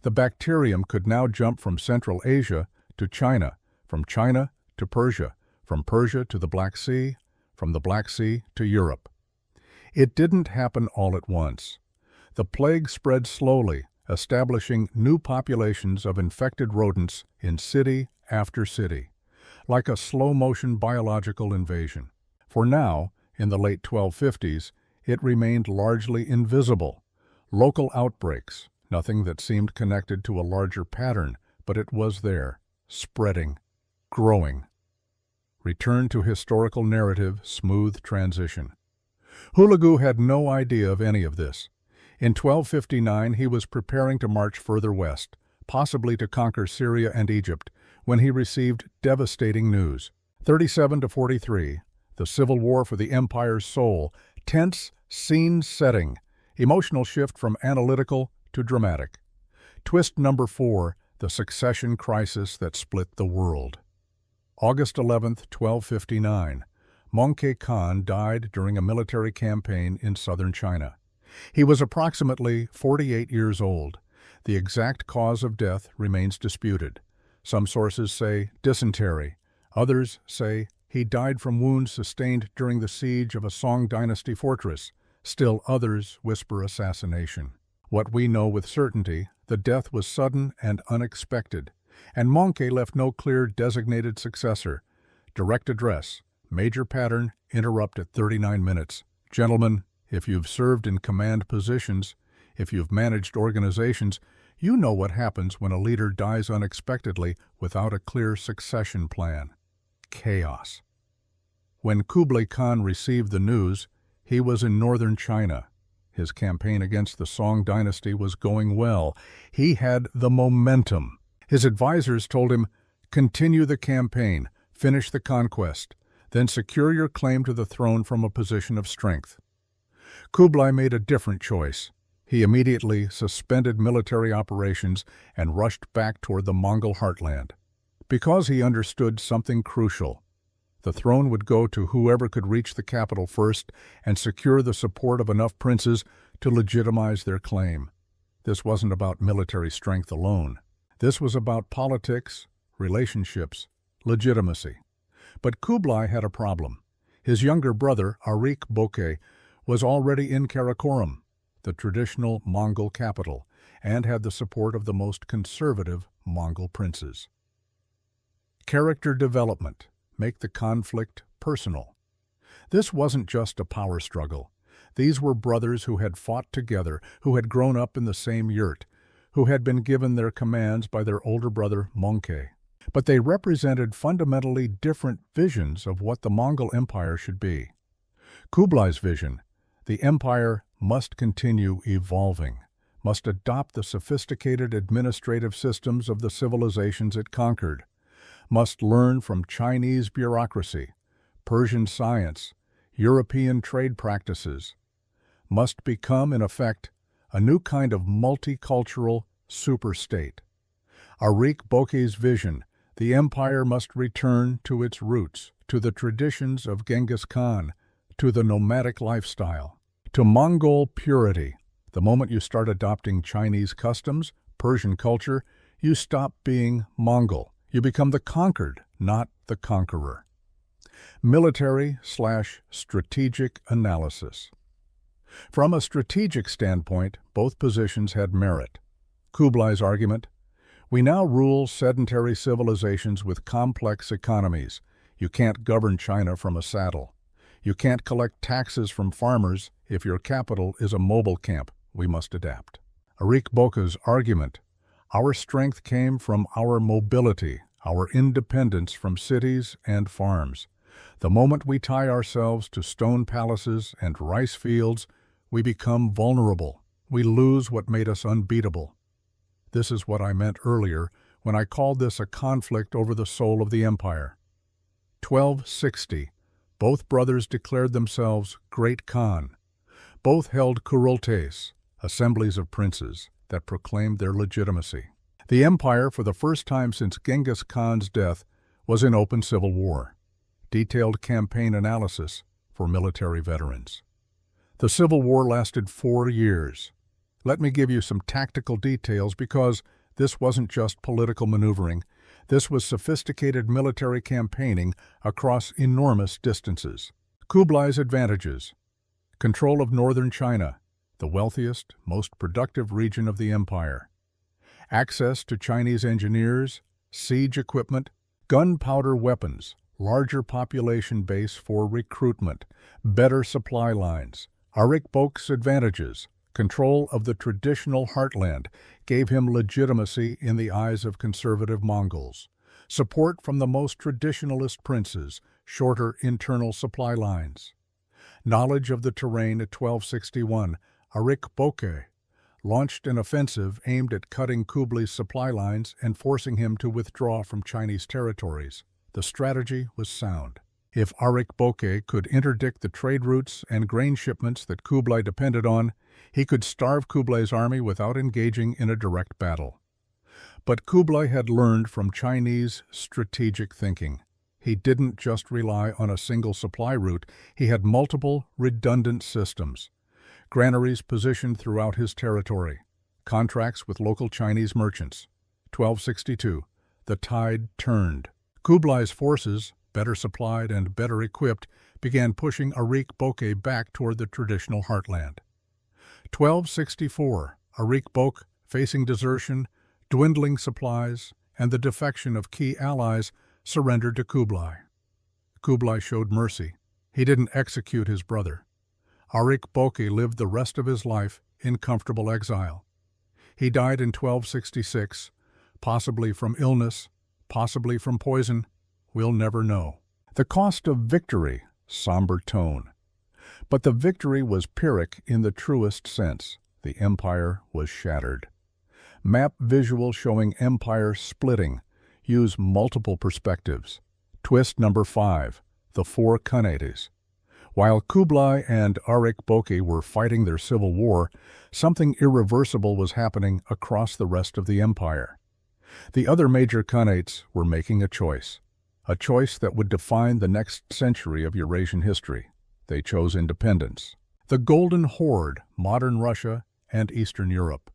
The bacterium could now jump from Central Asia to China, from China to Persia, from Persia to the Black Sea, from the Black Sea to Europe. It didn't happen all at once. The plague spread slowly, establishing new populations of infected rodents in city after city, like a slow-motion biological invasion. For now, in the late 1250s, it remained largely invisible. Local outbreaks, nothing that seemed connected to a larger pattern, but it was there, spreading, growing. Return to historical narrative, smooth transition. Hulagu had no idea of any of this. In 1259, he was preparing to march further west, possibly to conquer Syria and Egypt, when he received devastating news. 37 to 43, the civil war for the empire's soul, tense, scene setting, emotional shift from analytical to dramatic. Twist number 4, the succession crisis that split the world. August 11, 1259, Mongol Khan died during a military campaign in southern China. He was approximately 48 years old. The exact cause of death remains disputed. Some sources say dysentery. Others say he died from wounds sustained during the siege of a Song dynasty fortress. Still others whisper assassination. What we know with certainty, the death was sudden and unexpected, and Mongol left no clear designated successor. Direct address, major pattern, interrupt at 39 minutes. Gentlemen, if you've served in command positions, if you've managed organizations, you know what happens when a leader dies unexpectedly without a clear succession plan. Chaos. When Kublai Khan received the news, he was in northern China. His campaign against the Song dynasty was going well. He had the momentum. His advisors told him, continue the campaign, finish the conquest, then secure your claim to the throne from a position of strength. Kublai made a different choice. He immediately suspended military operations and rushed back toward the Mongol heartland. Because he understood something crucial. The throne would go to whoever could reach the capital first and secure the support of enough princes to legitimize their claim. This wasn't about military strength alone. This was about politics, relationships, legitimacy. But Kublai had a problem. His younger brother, Arik Bokeh, was already in Karakoram, the traditional Mongol capital, and had the support of the most conservative Mongol princes. Character development. Make the conflict personal. This wasn't just a power struggle. These were brothers who had fought together, who had grown up in the same yurt, who had been given their commands by their older brother Mongol. But they represented fundamentally different visions of what the Mongol Empire should be. Kublai's vision, the empire must continue evolving, must adopt the sophisticated administrative systems of the civilizations it conquered, must learn from Chinese bureaucracy, Persian science, European trade practices, must become, in effect, a new kind of multicultural superstate. Arik Bokeh's vision, the empire must return to its roots, to the traditions of Genghis Khan, to the nomadic lifestyle, to Mongol purity. The moment you start adopting Chinese customs, Persian culture, you stop being Mongol. You become the conquered, not the conqueror. Military/strategic analysis. From a strategic standpoint, both positions had merit. Kublai's argument, we now rule sedentary civilizations with complex economies. You can't govern China from a saddle. You can't collect taxes from farmers if your capital is a mobile camp. We must adapt. Arik Bokeh's argument, our strength came from our mobility, our independence from cities and farms. The moment we tie ourselves to stone palaces and rice fields, we become vulnerable. We lose what made us unbeatable. This is what I meant earlier when I called this a conflict over the soul of the empire. 1260. Both brothers declared themselves Great Khan. Both held kurultes, assemblies of princes, that proclaimed their legitimacy. The empire, for the first time since Genghis Khan's death, was in open civil war. Detailed campaign analysis for military veterans. The civil war lasted 4 years. Let me give you some tactical details because this wasn't just political maneuvering. This was sophisticated military campaigning across enormous distances. Kublai's advantages. Control of northern China, the wealthiest, most productive region of the empire. Access to Chinese engineers, siege equipment, gunpowder weapons, larger population base for recruitment, better supply lines. Arik Bokeh's advantages. Control of the traditional heartland gave him legitimacy in the eyes of conservative Mongols. Support from the most traditionalist princes, shorter internal supply lines. Knowledge of the terrain at 1261, Arik Bokeh launched an offensive aimed at cutting Kublai's supply lines and forcing him to withdraw from Chinese territories. The strategy was sound. If Arik Bokeh could interdict the trade routes and grain shipments that Kublai depended on, he could starve Kublai's army without engaging in a direct battle. But Kublai had learned from Chinese strategic thinking. He didn't just rely on a single supply route, he had multiple redundant systems. granaries positioned throughout his territory, contracts with local Chinese merchants. 1262. The tide turned. Kublai's forces, better supplied and better equipped, began pushing Arik-Boke back toward the traditional heartland. 1264. Arik-Boke, facing desertion, dwindling supplies, and the defection of key allies, surrendered to Kublai. Kublai showed mercy. He didn't execute his brother. Arik-Boke lived the rest of his life in comfortable exile. He died in 1266, possibly from illness, possibly from poison. We'll never know. The cost of victory, somber tone. But the victory was Pyrrhic in the truest sense. The empire was shattered. Map visual showing empire splitting. Use multiple perspectives. Twist number 5, the four Khanate. While Kublai and Arik-Boke were fighting their civil war, something irreversible was happening across the rest of the empire. The other major Khanates were making a choice that would define the next century of Eurasian history. They chose independence. The Golden Horde, modern Russia and Eastern Europe.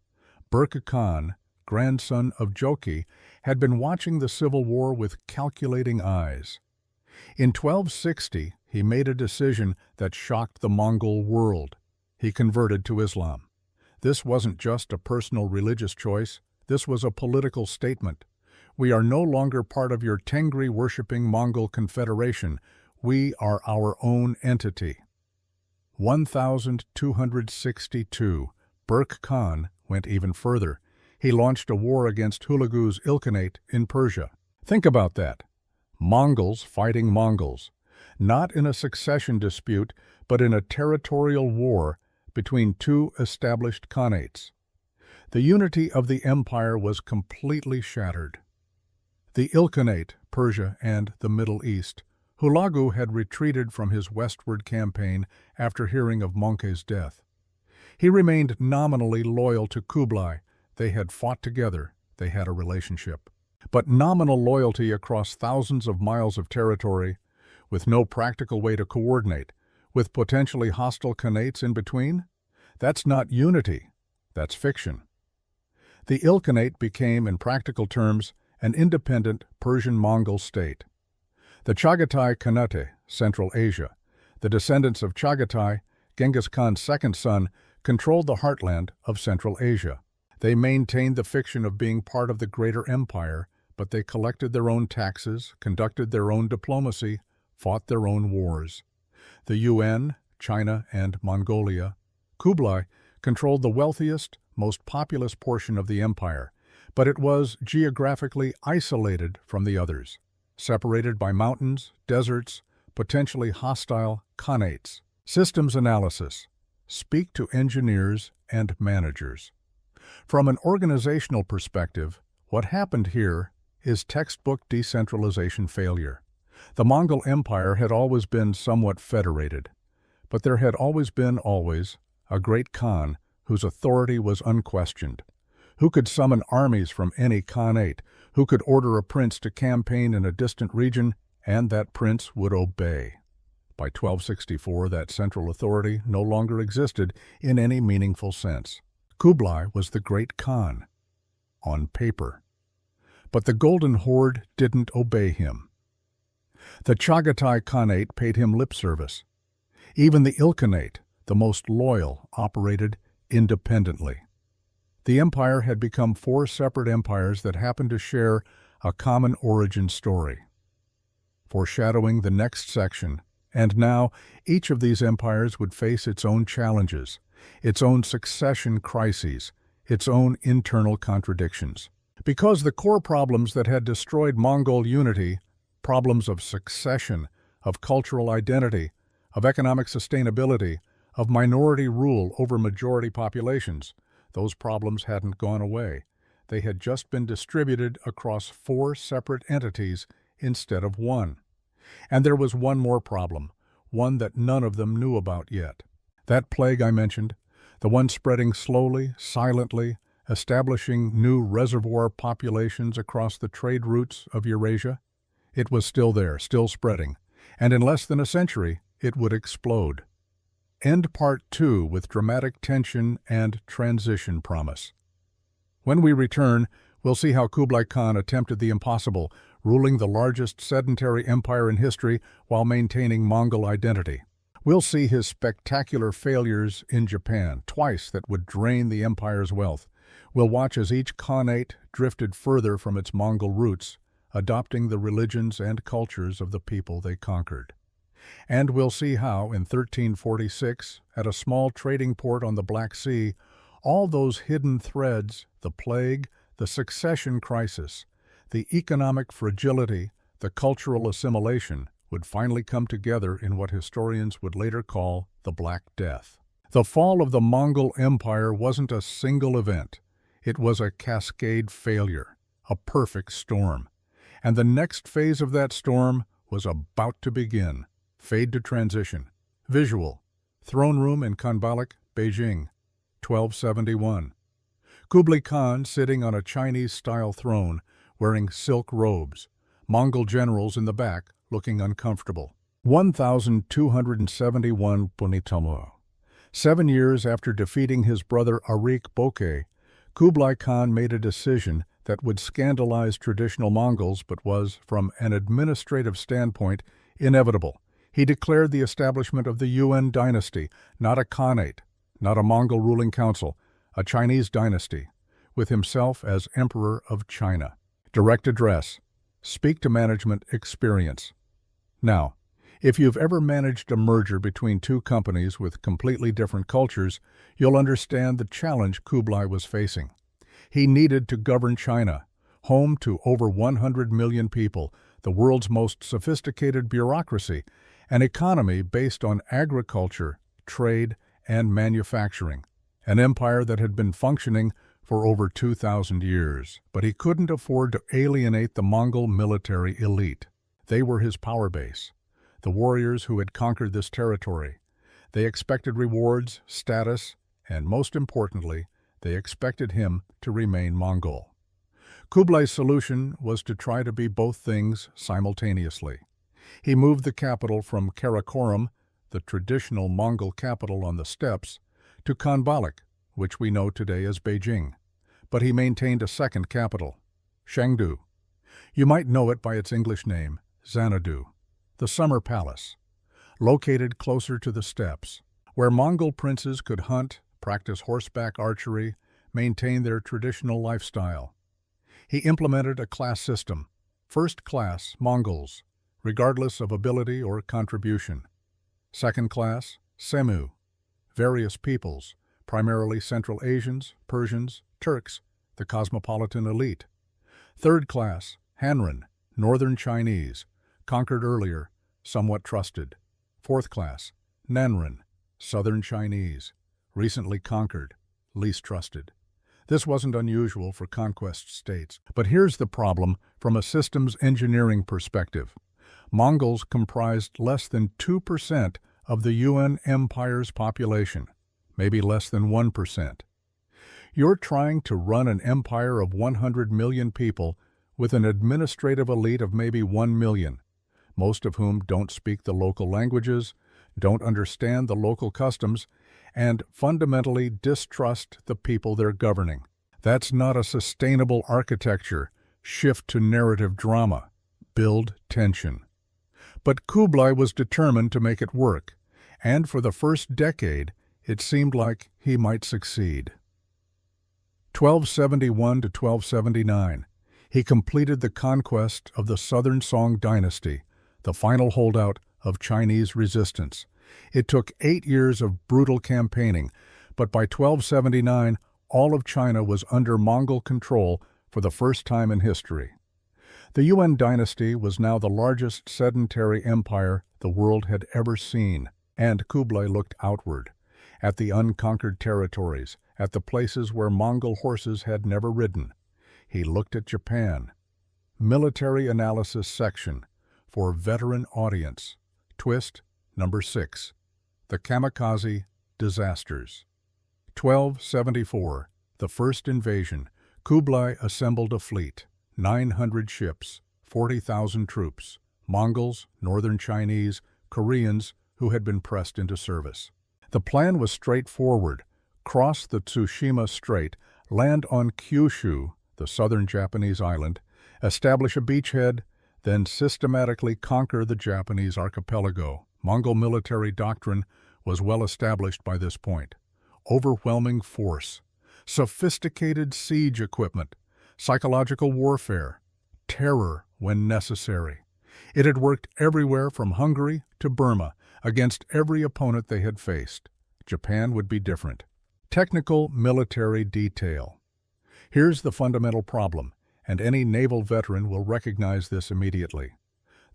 Berke Khan, grandson of Joki, had been watching the civil war with calculating eyes. In 1260, he made a decision that shocked the Mongol world. He converted to Islam. This wasn't just a personal religious choice, this was a political statement. We are no longer part of your Tengri-worshipping Mongol confederation. We are our own entity. 1262. Berke Khan went even further. He launched a war against Hulagu's Ilkhanate in Persia. Think about that. Mongols fighting Mongols, not in a succession dispute, but in a territorial war between two established Khanates. The unity of the empire was completely shattered. The Ilkhanate, Persia, and the Middle East. Hulagu had retreated from his westward campaign after hearing of Möngke's death. He remained nominally loyal to Kublai. They had fought together. They had a relationship. But nominal loyalty across thousands of miles of territory, with no practical way to coordinate, with potentially hostile Khanates in between? That's not unity. That's fiction. The Ilkhanate became, in practical terms, an independent Persian-Mongol state. The Chagatai Khanate, Central Asia, the descendants of Chagatai, Genghis Khan's second son, controlled the heartland of Central Asia. They maintained the fiction of being part of the greater empire, but they collected their own taxes, conducted their own diplomacy, fought their own wars. The UN, China, and Mongolia. Kublai controlled the wealthiest, most populous portion of the empire, but it was geographically isolated from the others, separated by mountains, deserts, potentially hostile Khanates. Systems analysis. Speak to engineers and managers. From an organizational perspective, what happened here is textbook decentralization failure. The Mongol Empire had always been somewhat federated, but there had always a great Khan whose authority was unquestioned, who could summon armies from any Khanate, who could order a prince to campaign in a distant region, and that prince would obey. By 1264, that central authority no longer existed in any meaningful sense. Kublai was the great Khan, on paper. But the Golden Horde didn't obey him. The Chagatai Khanate paid him lip service. Even the Ilkhanate, the most loyal, operated independently. The empire had become four separate empires that happened to share a common origin story. Foreshadowing the next section, and now each of these empires would face its own challenges, its own succession crises, its own internal contradictions. Because the core problems that had destroyed Mongol unity, problems of succession, of cultural identity, of economic sustainability, of minority rule over majority populations, those problems hadn't gone away. They had just been distributed across four separate entities instead of one. And there was one more problem, one that none of them knew about yet. That plague I mentioned, the one spreading slowly, silently, establishing new reservoir populations across the trade routes of Eurasia, it was still there, still spreading, and in less than a century it would explode. End Part 2 with dramatic tension and transition promise. When we return, we'll see how Kublai Khan attempted the impossible, ruling the largest sedentary empire in history while maintaining Mongol identity. We'll see his spectacular failures in Japan, twice that would drain the empire's wealth. We'll watch as each Khanate drifted further from its Mongol roots, adopting the religions and cultures of the people they conquered. And we'll see how, in 1346, at a small trading port on the Black Sea, all those hidden threads, the plague, the succession crisis, the economic fragility, the cultural assimilation, would finally come together in what historians would later call the Black Death. The fall of the Mongol Empire wasn't a single event. It was a cascade failure, a perfect storm. And the next phase of that storm was about to begin. Fade to transition. Visual. Throne room in Khanbaliq, Beijing, 1271. Kublai Khan sitting on a Chinese-style throne, wearing silk robes. Mongol generals in the back, looking uncomfortable. 1271 Punitamo. 7 years after defeating his brother Arik Bokeh, Kublai Khan made a decision that would scandalize traditional Mongols but was, from an administrative standpoint, inevitable. He declared the establishment of the Yuan dynasty, not a Khanate, not a Mongol ruling council, a Chinese dynasty, with himself as Emperor of China. Direct address. Speak to management experience. Now, if you've ever managed a merger between two companies with completely different cultures, you'll understand the challenge Kublai was facing. He needed to govern China, home to over 100 million people, the world's most sophisticated bureaucracy, an economy based on agriculture, trade, and manufacturing, an empire that had been functioning for over 2,000 years. But he couldn't afford to alienate the Mongol military elite. They were his power base, the warriors who had conquered this territory. They expected rewards, status, and most importantly, they expected him to remain Mongol. Kublai's solution was to try to be both things simultaneously. He moved the capital from Karakorum, the traditional Mongol capital on the steppes, to Khanbaliq, which we know today as Beijing. But he maintained a second capital, Chengdu. You might know it by its English name, Xanadu, the Summer Palace, located closer to the steppes, where Mongol princes could hunt, practice horseback archery, maintain their traditional lifestyle. He implemented a class system, first class Mongols, regardless of ability or contribution. Second class, Semu, various peoples, primarily Central Asians, Persians, Turks, the cosmopolitan elite. Third class, Hanren, Northern Chinese, conquered earlier, somewhat trusted. Fourth class, Nanren, Southern Chinese, recently conquered, least trusted. This wasn't unusual for conquest states. But here's the problem from a systems engineering perspective. Mongols comprised less than 2% of the Yuan Empire's population, maybe less than 1%. You're trying to run an empire of 100 million people with an administrative elite of maybe 1 million, most of whom don't speak the local languages, don't understand the local customs, and fundamentally distrust the people they're governing. That's not a sustainable architecture. Shift to narrative drama. Build tension. But Kublai was determined to make it work, and for the first decade, it seemed like he might succeed. 1271 to 1279, he completed the conquest of the Southern Song dynasty, the final holdout of Chinese resistance. It took 8 years of brutal campaigning, but by 1279, all of China was under Mongol control for the first time in history. The Yuan dynasty was now the largest sedentary empire the world had ever seen, and Kublai looked outward, at the unconquered territories, at the places where Mongol horses had never ridden. He looked at Japan. Military Analysis Section for Veteran Audience. Twist number 6. The Kamikaze Disasters. 1274, the first invasion. Kublai assembled a fleet. 900 ships, 40,000 troops, Mongols, Northern Chinese, Koreans who had been pressed into service. The plan was straightforward: cross the Tsushima Strait, land on Kyushu, the southern Japanese island, establish a beachhead, then systematically conquer the Japanese archipelago. Mongol military doctrine was well established by this point. Overwhelming force, sophisticated siege equipment, psychological warfare, terror when necessary. It had worked everywhere from Hungary to Burma, against every opponent they had faced. Japan would be different. Technical military detail. Here's the fundamental problem, and any naval veteran will recognize this immediately.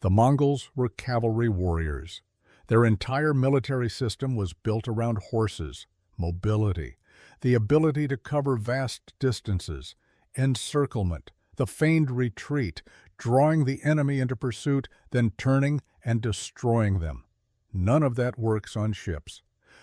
The Mongols were cavalry warriors. Their entire military system was built around horses, mobility, the ability to cover vast distances, encirclement, the feigned retreat, drawing the enemy into pursuit, then turning and destroying them. None of that works on ships.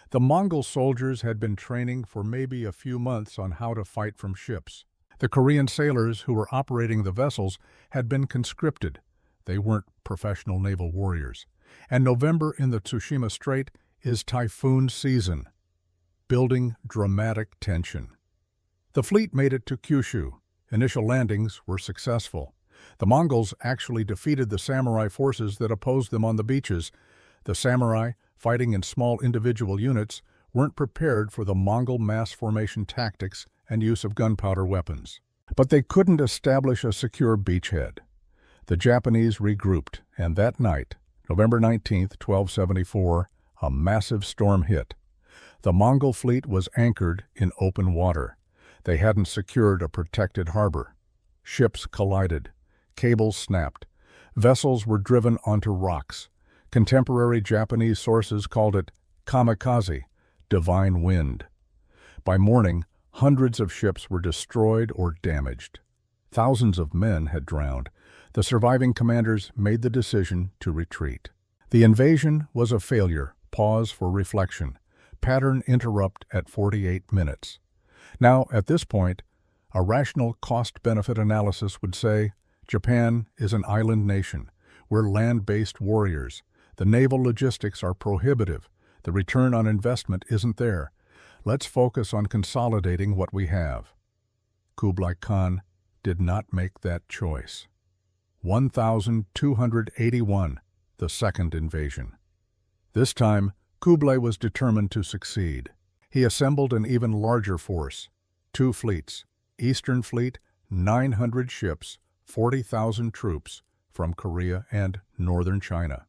The Mongol soldiers had been training for maybe a few months on how to fight from ships. The Korean sailors who were operating the vessels had been conscripted. They weren't professional naval warriors. And November in the Tsushima Strait is typhoon season, building dramatic tension. The fleet made it to Kyushu. Initial landings were successful. The Mongols actually defeated the samurai forces that opposed them on the beaches. The samurai, fighting in small individual units, weren't prepared for the Mongol mass formation tactics and use of gunpowder weapons. But they couldn't establish a secure beachhead. The Japanese regrouped, and that night, November 19, 1274, a massive storm hit. The Mongol fleet was anchored in open water. They hadn't secured a protected harbor. Ships collided. Cables snapped. Vessels were driven onto rocks. Contemporary Japanese sources called it kamikaze, divine wind. By morning, hundreds of ships were destroyed or damaged. Thousands of men had drowned. The surviving commanders made the decision to retreat. The invasion was a failure. Pause for reflection. Pattern interrupt at 48 minutes. Now, at this point, a rational cost-benefit analysis would say, Japan is an island nation. We're land-based warriors. The naval logistics are prohibitive. The return on investment isn't there. Let's focus on consolidating what we have. Kublai Khan did not make that choice. 1281, the second invasion. This time, Kublai was determined to succeed. He assembled an even larger force, 2 fleets, Eastern Fleet, 900 ships, 40,000 troops from Korea and northern China.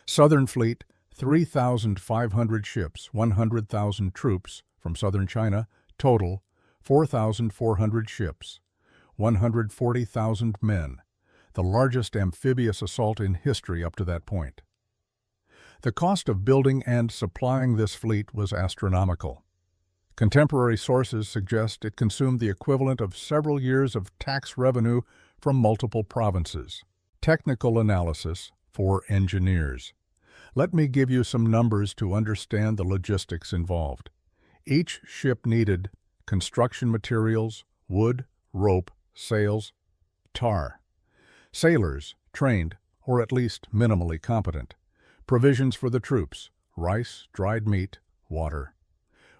Southern Fleet, 3,500 ships, 100,000 troops from southern China, total 4,400 ships, 140,000 men, the largest amphibious assault in history up to that point. The cost of building and supplying this fleet was astronomical. Contemporary sources suggest it consumed the equivalent of several years of tax revenue from multiple provinces. Technical analysis for engineers. Let me give you some numbers to understand the logistics involved. Each ship needed construction materials, wood, rope, sails, tar. Sailors, trained, or at least minimally competent. Provisions for the troops, rice, dried meat, water.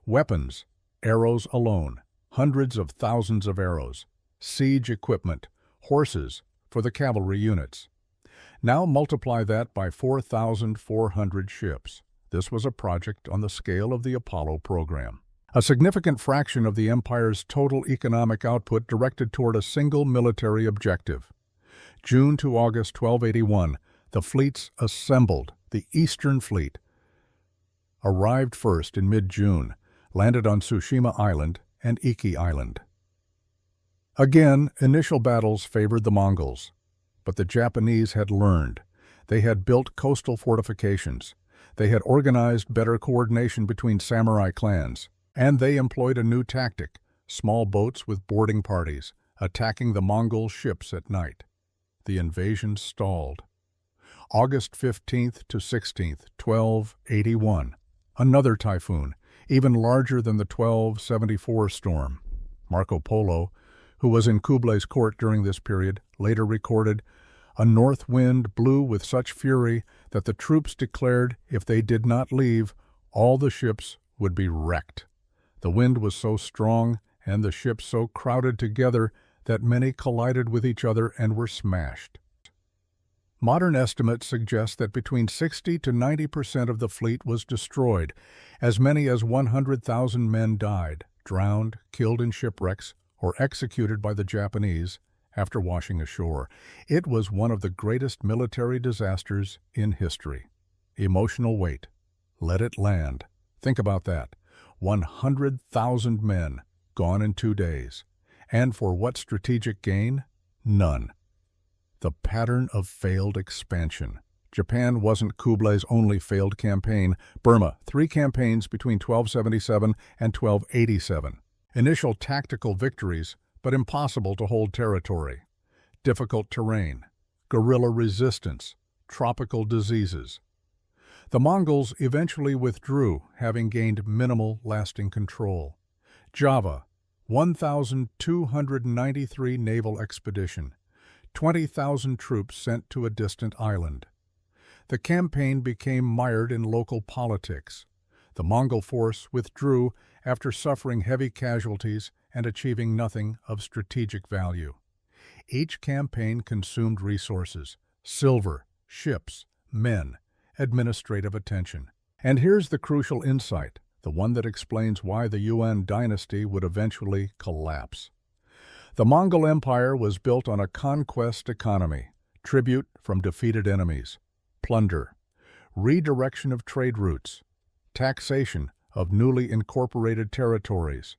Weapons, arrows alone, hundreds of thousands of arrows. Siege equipment, horses for the cavalry units. Now multiply that by 4,400 ships. This was a project on the scale of the Apollo program. A significant fraction of the empire's total economic output directed toward a single military objective. June to August 1281, the fleets assembled. The Eastern Fleet arrived first in mid-June, landed on Tsushima Island and Iki Island. Again, initial battles favored the Mongols, but the Japanese had learned. They had built coastal fortifications. They had organized better coordination between samurai clans, and they employed a new tactic, small boats with boarding parties, attacking the Mongol ships at night. The invasion stalled. August 15th to 16th, 1281. Another typhoon, even larger than the 1274 storm. Marco Polo, who was in Kublai's court during this period, later recorded, "A north wind blew with such fury that the troops declared if they did not leave, all the ships would be wrecked. The wind was so strong and the ships so crowded together that many collided with each other and were smashed. Modern estimates suggest that between 60 to 90% of the fleet was destroyed. As many as 100,000 men died, drowned, killed in shipwrecks, or executed by the Japanese after washing ashore. It was one of the greatest military disasters in history. Emotional weight. Let it land. Think about that. 100,000 men gone in 2 days. And for what strategic gain? None. The pattern of failed expansion. Japan wasn't Kublai's only failed campaign. Burma, 3 campaigns between 1277 and 1287. Initial tactical victories, but impossible to hold territory. Difficult terrain, guerrilla resistance, tropical diseases. The Mongols eventually withdrew, having gained minimal lasting control. Java, 1,293 naval expedition. 20,000 troops sent to a distant island. The campaign became mired in local politics. The Mongol force withdrew after suffering heavy casualties and achieving nothing of strategic value. Each campaign consumed resources: silver, ships, men, administrative attention. And here's the crucial insight, the one that explains why the Yuan dynasty would eventually collapse. The Mongol Empire was built on a conquest economy, tribute from defeated enemies, plunder, redirection of trade routes, taxation of newly incorporated territories.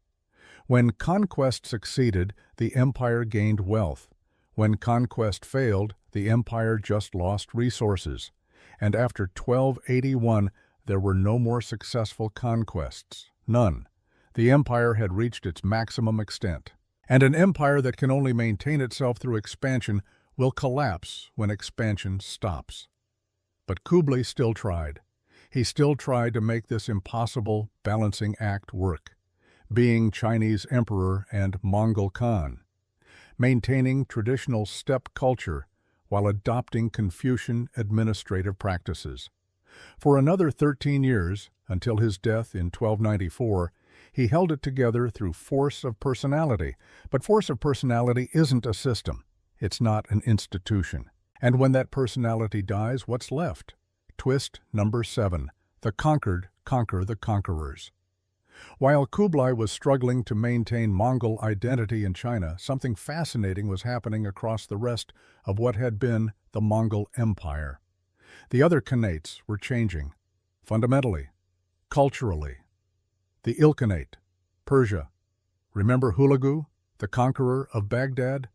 When conquest succeeded, the empire gained wealth. When conquest failed, the empire just lost resources. And after 1281, there were no more successful conquests. None. The empire had reached its maximum extent. And an empire that can only maintain itself through expansion will collapse when expansion stops. But Kublai still tried. He still tried to make this impossible balancing act work, being Chinese emperor and Mongol Khan, maintaining traditional steppe culture while adopting Confucian administrative practices. For another 13 years, until his death in 1294, he held it together through force of personality. But force of personality isn't a system. It's not an institution. And when that personality dies, what's left? Twist number 7. The conquered conquer the conquerors. While Kublai was struggling to maintain Mongol identity in China, something fascinating was happening across the rest of what had been the Mongol Empire. The other Khanates were changing, fundamentally, culturally. The Ilkhanate, Persia. Remember Hulagu, the conqueror of Baghdad?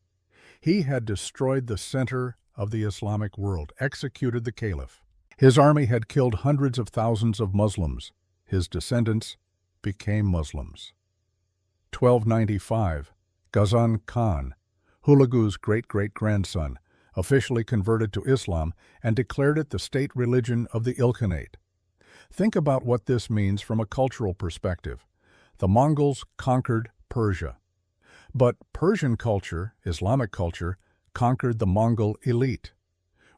He had destroyed the center of the Islamic world, executed the caliph. His army had killed hundreds of thousands of Muslims. His descendants became Muslims. 1295, Ghazan Khan, Hulagu's great-great-grandson, officially converted to Islam and declared it the state religion of the Ilkhanate. Think about what this means from a cultural perspective. The Mongols conquered Persia. But Persian culture, Islamic culture, conquered the Mongol elite.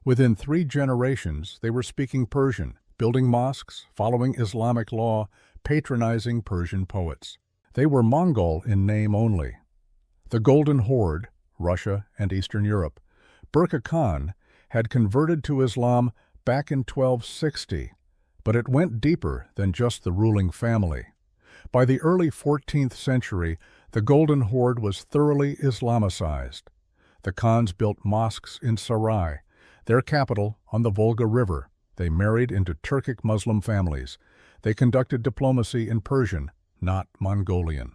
Within 3 generations, they were speaking Persian, building mosques, following Islamic law, patronizing Persian poets. They were Mongol in name only. The Golden Horde, Russia and Eastern Europe, Burqa Khan had converted to Islam back in 1260, but it went deeper than just the ruling family. By the early 14th century, the Golden Horde was thoroughly Islamicized. The Khans built mosques in Sarai, their capital on the Volga River. They married into Turkic Muslim families. They conducted diplomacy in Persian, not Mongolian.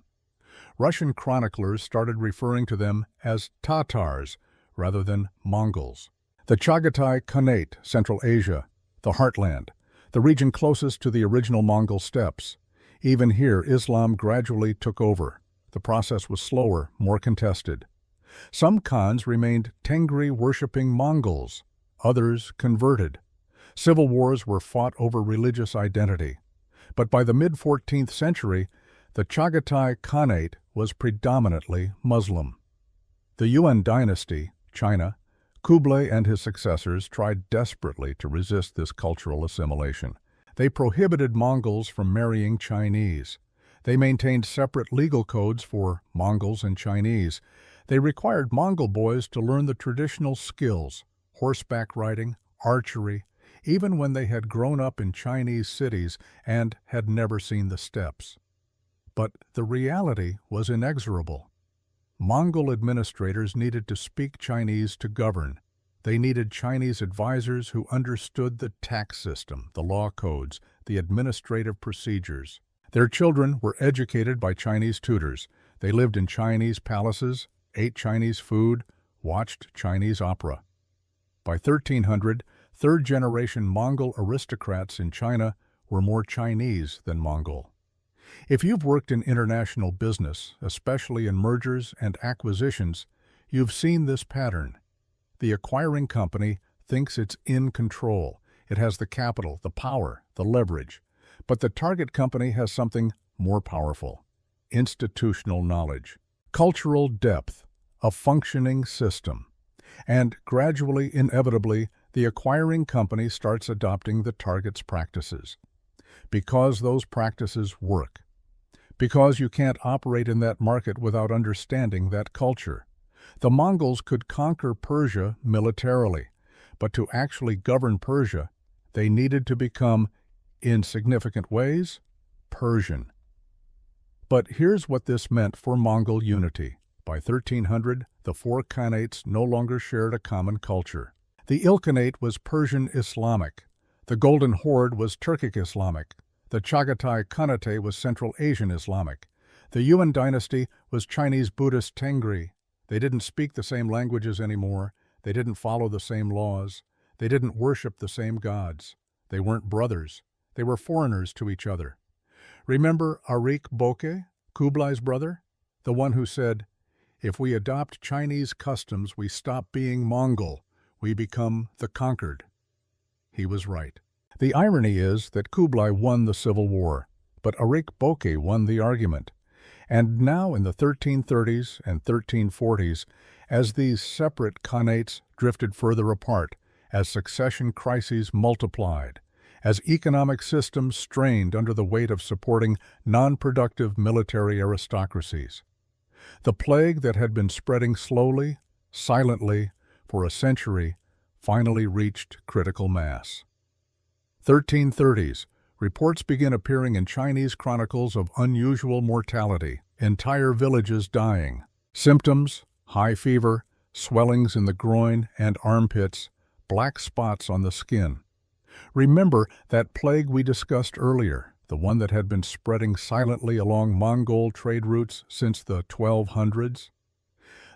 Russian chroniclers started referring to them as Tatars rather than Mongols. The Chagatai Khanate, Central Asia, the heartland, the region closest to the original Mongol steppes. Even here, Islam gradually took over. The process was slower, more contested. Some Khans remained Tengri-worshipping Mongols. Others converted. Civil wars were fought over religious identity. But by the mid-14th century, the Chagatai Khanate was predominantly Muslim. The Yuan dynasty, China, Kublai and his successors tried desperately to resist this cultural assimilation. They prohibited Mongols from marrying Chinese. They maintained separate legal codes for Mongols and Chinese. They required Mongol boys to learn the traditional skills, horseback riding, archery, even when they had grown up in Chinese cities and had never seen the steppes. But the reality was inexorable. Mongol administrators needed to speak Chinese to govern. They needed Chinese advisors who understood the tax system, the law codes, the administrative procedures. Their children were educated by Chinese tutors. They lived in Chinese palaces, ate Chinese food, watched Chinese opera. By 1300, third-generation Mongol aristocrats in China were more Chinese than Mongol. If you've worked in international business, especially in mergers and acquisitions, you've seen this pattern. The acquiring company thinks it's in control. It has the capital, the power, the leverage. But the target company has something more powerful: institutional knowledge, cultural depth, a functioning system. And gradually, inevitably, the acquiring company starts adopting the target's practices. Because those practices work. Because you can't operate in that market without understanding that culture. The Mongols could conquer Persia militarily, but to actually govern Persia, they needed to become, in significant ways, Persian. But here's what this meant for Mongol unity. By 1300, the four khanates no longer shared a common culture. The Ilkhanate was Persian Islamic. The Golden Horde was Turkic Islamic. The Chagatai Khanate was Central Asian Islamic. The Yuan dynasty was Chinese Buddhist Tengri. They didn't speak the same languages anymore. They didn't follow the same laws. They didn't worship the same gods. They weren't brothers. They were foreigners to each other. Remember Arik Boke, Kublai's brother? The one who said, "If we adopt Chinese customs, we stop being Mongol. We become the conquered." He was right. The irony is that Kublai won the civil war, but Arik Boke won the argument. And now in the 1330s and 1340s, as these separate khanates drifted further apart, as succession crises multiplied, as economic systems strained under the weight of supporting non-productive military aristocracies, the plague that had been spreading slowly, silently, for a century, finally reached critical mass. 1330s, reports begin appearing in Chinese chronicles of unusual mortality, entire villages dying. Symptoms: high fever, swellings in the groin and armpits, black spots on the skin. Remember that plague we discussed earlier, the one that had been spreading silently along Mongol trade routes since the 1200s?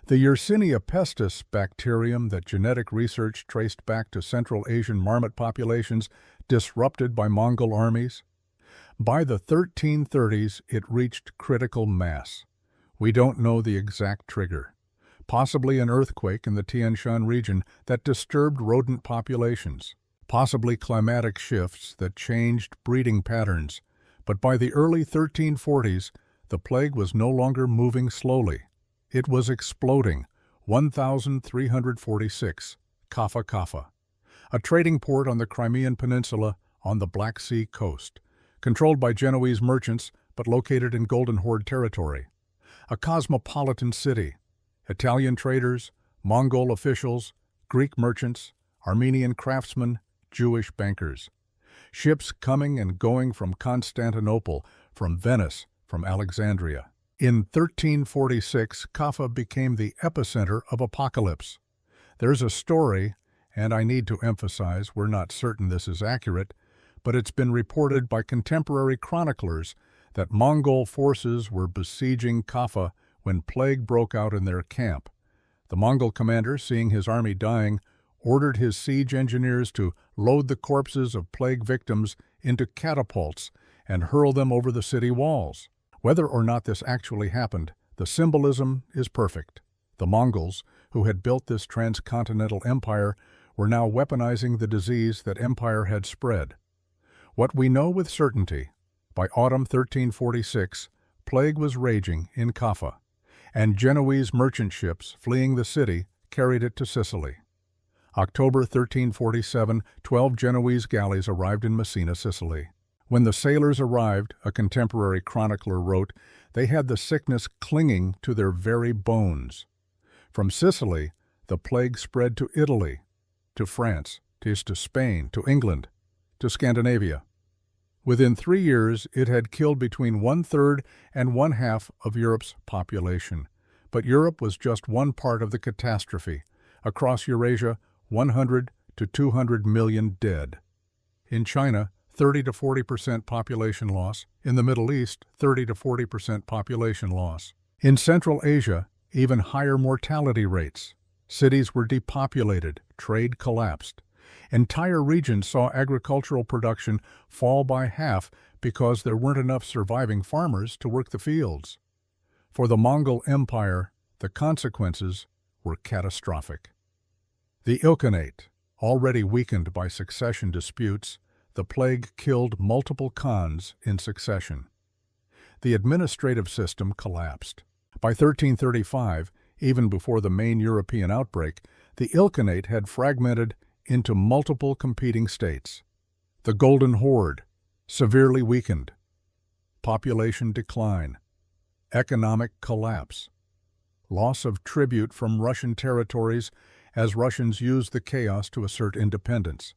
The Yersinia pestis bacterium that genetic research traced back to Central Asian marmot populations disrupted by Mongol armies? By the 1330s, it reached critical mass. We don't know the exact trigger. Possibly an earthquake in the Tian Shan region that disturbed rodent populations. Possibly climatic shifts that changed breeding patterns. But by the early 1340s, the plague was no longer moving slowly. It was exploding. 1346, Kaffa Kaffa, a trading port on the Crimean Peninsula on the Black Sea coast, controlled by Genoese merchants but located in Golden Horde territory. A cosmopolitan city. Italian traders, Mongol officials, Greek merchants, Armenian craftsmen, Jewish bankers. Ships coming and going from Constantinople, from Venice, from Alexandria. In 1346, Kaffa became the epicenter of apocalypse. There's a story, and I need to emphasize we're not certain this is accurate, but it's been reported by contemporary chroniclers that Mongol forces were besieging Kaffa when plague broke out in their camp. The Mongol commander, seeing his army dying, ordered his siege engineers to load the corpses of plague victims into catapults and hurl them over the city walls. Whether or not this actually happened, the symbolism is perfect. The Mongols, who had built this transcontinental empire, were now weaponizing the disease that empire had spread. What we know with certainty, by autumn 1346, plague was raging in Kaffa, and Genoese merchant ships fleeing the city carried it to Sicily. October 1347, 12 Genoese galleys arrived in Messina, Sicily. When the sailors arrived, a contemporary chronicler wrote, they had the sickness clinging to their very bones. From Sicily, the plague spread to Italy, to France, to Spain, to England, to Scandinavia. Within 3 years, it had killed between 1/3 and 1/2 of Europe's population. But Europe was just one part of the catastrophe. Across Eurasia, 100 to 200 million dead. In China, 30 to 40% population loss. In the Middle East, 30 to 40% population loss. In Central Asia, even higher mortality rates. Cities were depopulated, trade collapsed. Entire regions saw agricultural production fall by half because there weren't enough surviving farmers to work the fields. For the Mongol Empire, the consequences were catastrophic. The Ilkhanate, already weakened by succession disputes, the plague killed multiple khans in succession. The administrative system collapsed. By 1335, even before the main European outbreak, the Ilkhanate had fragmented into multiple competing states. The Golden Horde, severely weakened. Population decline. Economic collapse. Loss of tribute from Russian territories as Russians used the chaos to assert independence.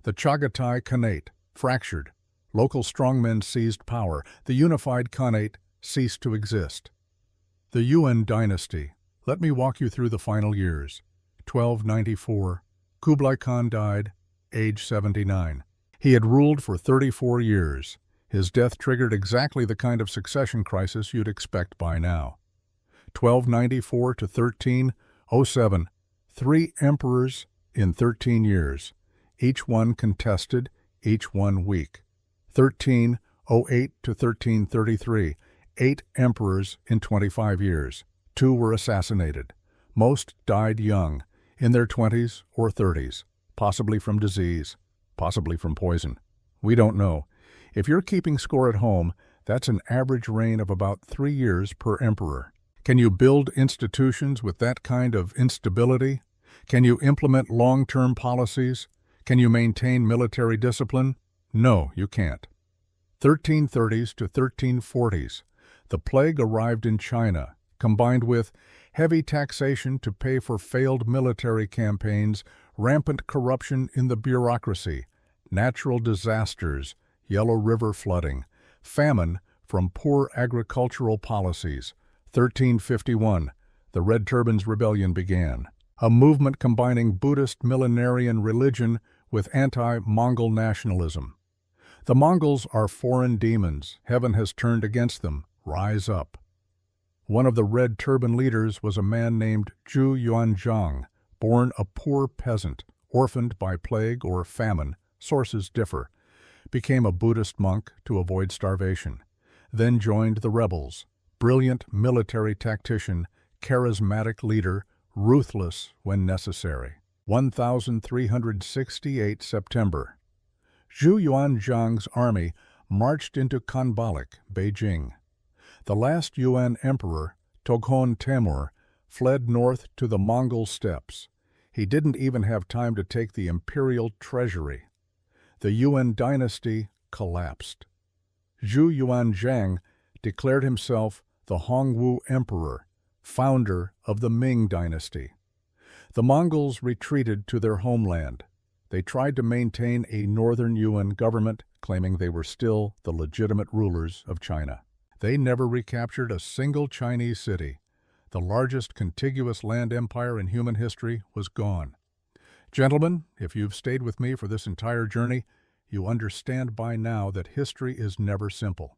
The Chagatai Khanate, fractured. Local strongmen seized power. The unified Khanate ceased to exist. The Yuan dynasty. Let me walk you through the final years. 1294. Kublai Khan died, age 79. He had ruled for 34 years. His death triggered exactly the kind of succession crisis you'd expect by now. 1294 to 1307. 3 emperors in 13 years, each one contested, each one weak. 1308 to 1333. 8 emperors in 25 years. 2 were assassinated. Most died young, in their 20s or 30s, possibly from disease, possibly from poison. We don't know. If you're keeping score at home, that's an average reign of about 3 years per emperor. Can you build institutions with that kind of instability? Can you implement long-term policies? Can you maintain military discipline? No, you can't. 1330s to 1340s. The plague arrived in China, combined with heavy taxation to pay for failed military campaigns, rampant corruption in the bureaucracy, natural disasters, Yellow River flooding, famine from poor agricultural policies. 1351, the Red Turbans Rebellion began, a movement combining Buddhist millenarian religion with anti-Mongol nationalism. The Mongols are foreign demons. Heaven has turned against them. Rise up. One of the Red Turban leaders was a man named Zhu Yuanzhang, born a poor peasant, orphaned by plague or famine, sources differ, became a Buddhist monk to avoid starvation, then joined the rebels, brilliant military tactician, charismatic leader, ruthless when necessary. 1368 September. Zhu Yuanzhang's army marched into Khanbalik, Beijing. The last Yuan emperor, Toghon Temur, fled north to the Mongol steppes. He didn't even have time to take the imperial treasury. The Yuan dynasty collapsed. Zhu Yuanzhang declared himself the Hongwu Emperor, founder of the Ming dynasty. The Mongols retreated to their homeland. They tried to maintain a northern Yuan government, claiming they were still the legitimate rulers of China. They never recaptured a single Chinese city. The largest contiguous land empire in human history was gone. Gentlemen, if you've stayed with me for this entire journey, you understand by now that history is never simple.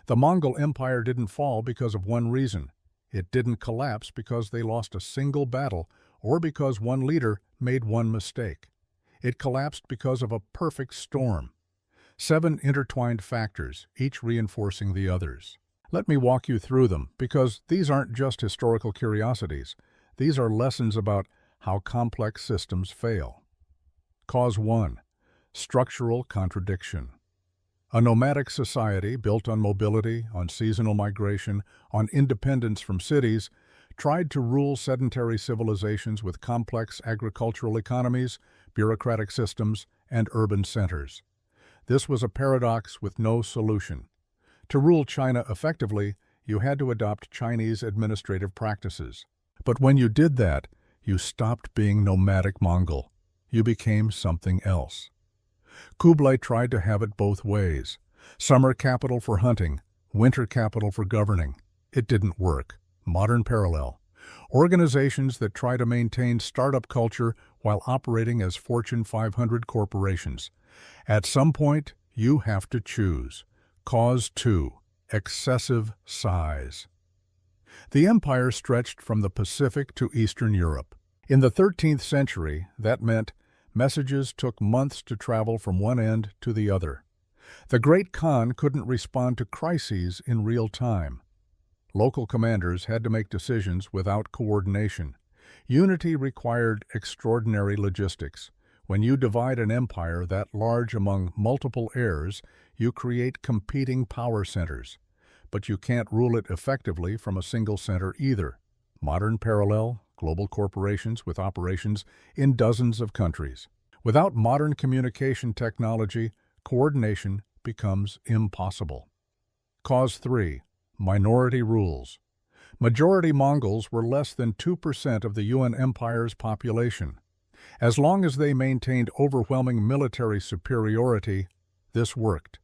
The Mongol Empire didn't fall because of one reason. It didn't collapse because they lost a single battle or because one leader made one mistake. It collapsed because of a perfect storm. 7 intertwined factors, each reinforcing the others. Let me walk you through them, because these aren't just historical curiosities. These are lessons about how complex systems fail. Cause 1. Structural contradiction. A nomadic society built on mobility, on seasonal migration, on independence from cities, tried to rule sedentary civilizations with complex agricultural economies, bureaucratic systems, and urban centers. This was a paradox with no solution. To rule China effectively, you had to adopt Chinese administrative practices. But when you did that, you stopped being nomadic Mongol. You became something else. Kublai tried to have it both ways. Summer capital for hunting, winter capital for governing. It didn't work. Modern parallel. Organizations that try to maintain startup culture while operating as Fortune 500 corporations. At some point, you have to choose. Cause 2. Excessive size. The empire stretched from the Pacific to Eastern Europe. In the 13th century, that meant messages took months to travel from one end to the other. The Great Khan couldn't respond to crises in real time. Local commanders had to make decisions without coordination. Unity required extraordinary logistics. When you divide an empire that large among multiple heirs, you create competing power centers. But you can't rule it effectively from a single center either. Modern parallel, global corporations with operations in dozens of countries. Without modern communication technology, coordination becomes impossible. Cause 3. Minority rules. Majority Mongols were less than 2% of the Yuan Empire's population. As long as they maintained overwhelming military superiority, this worked.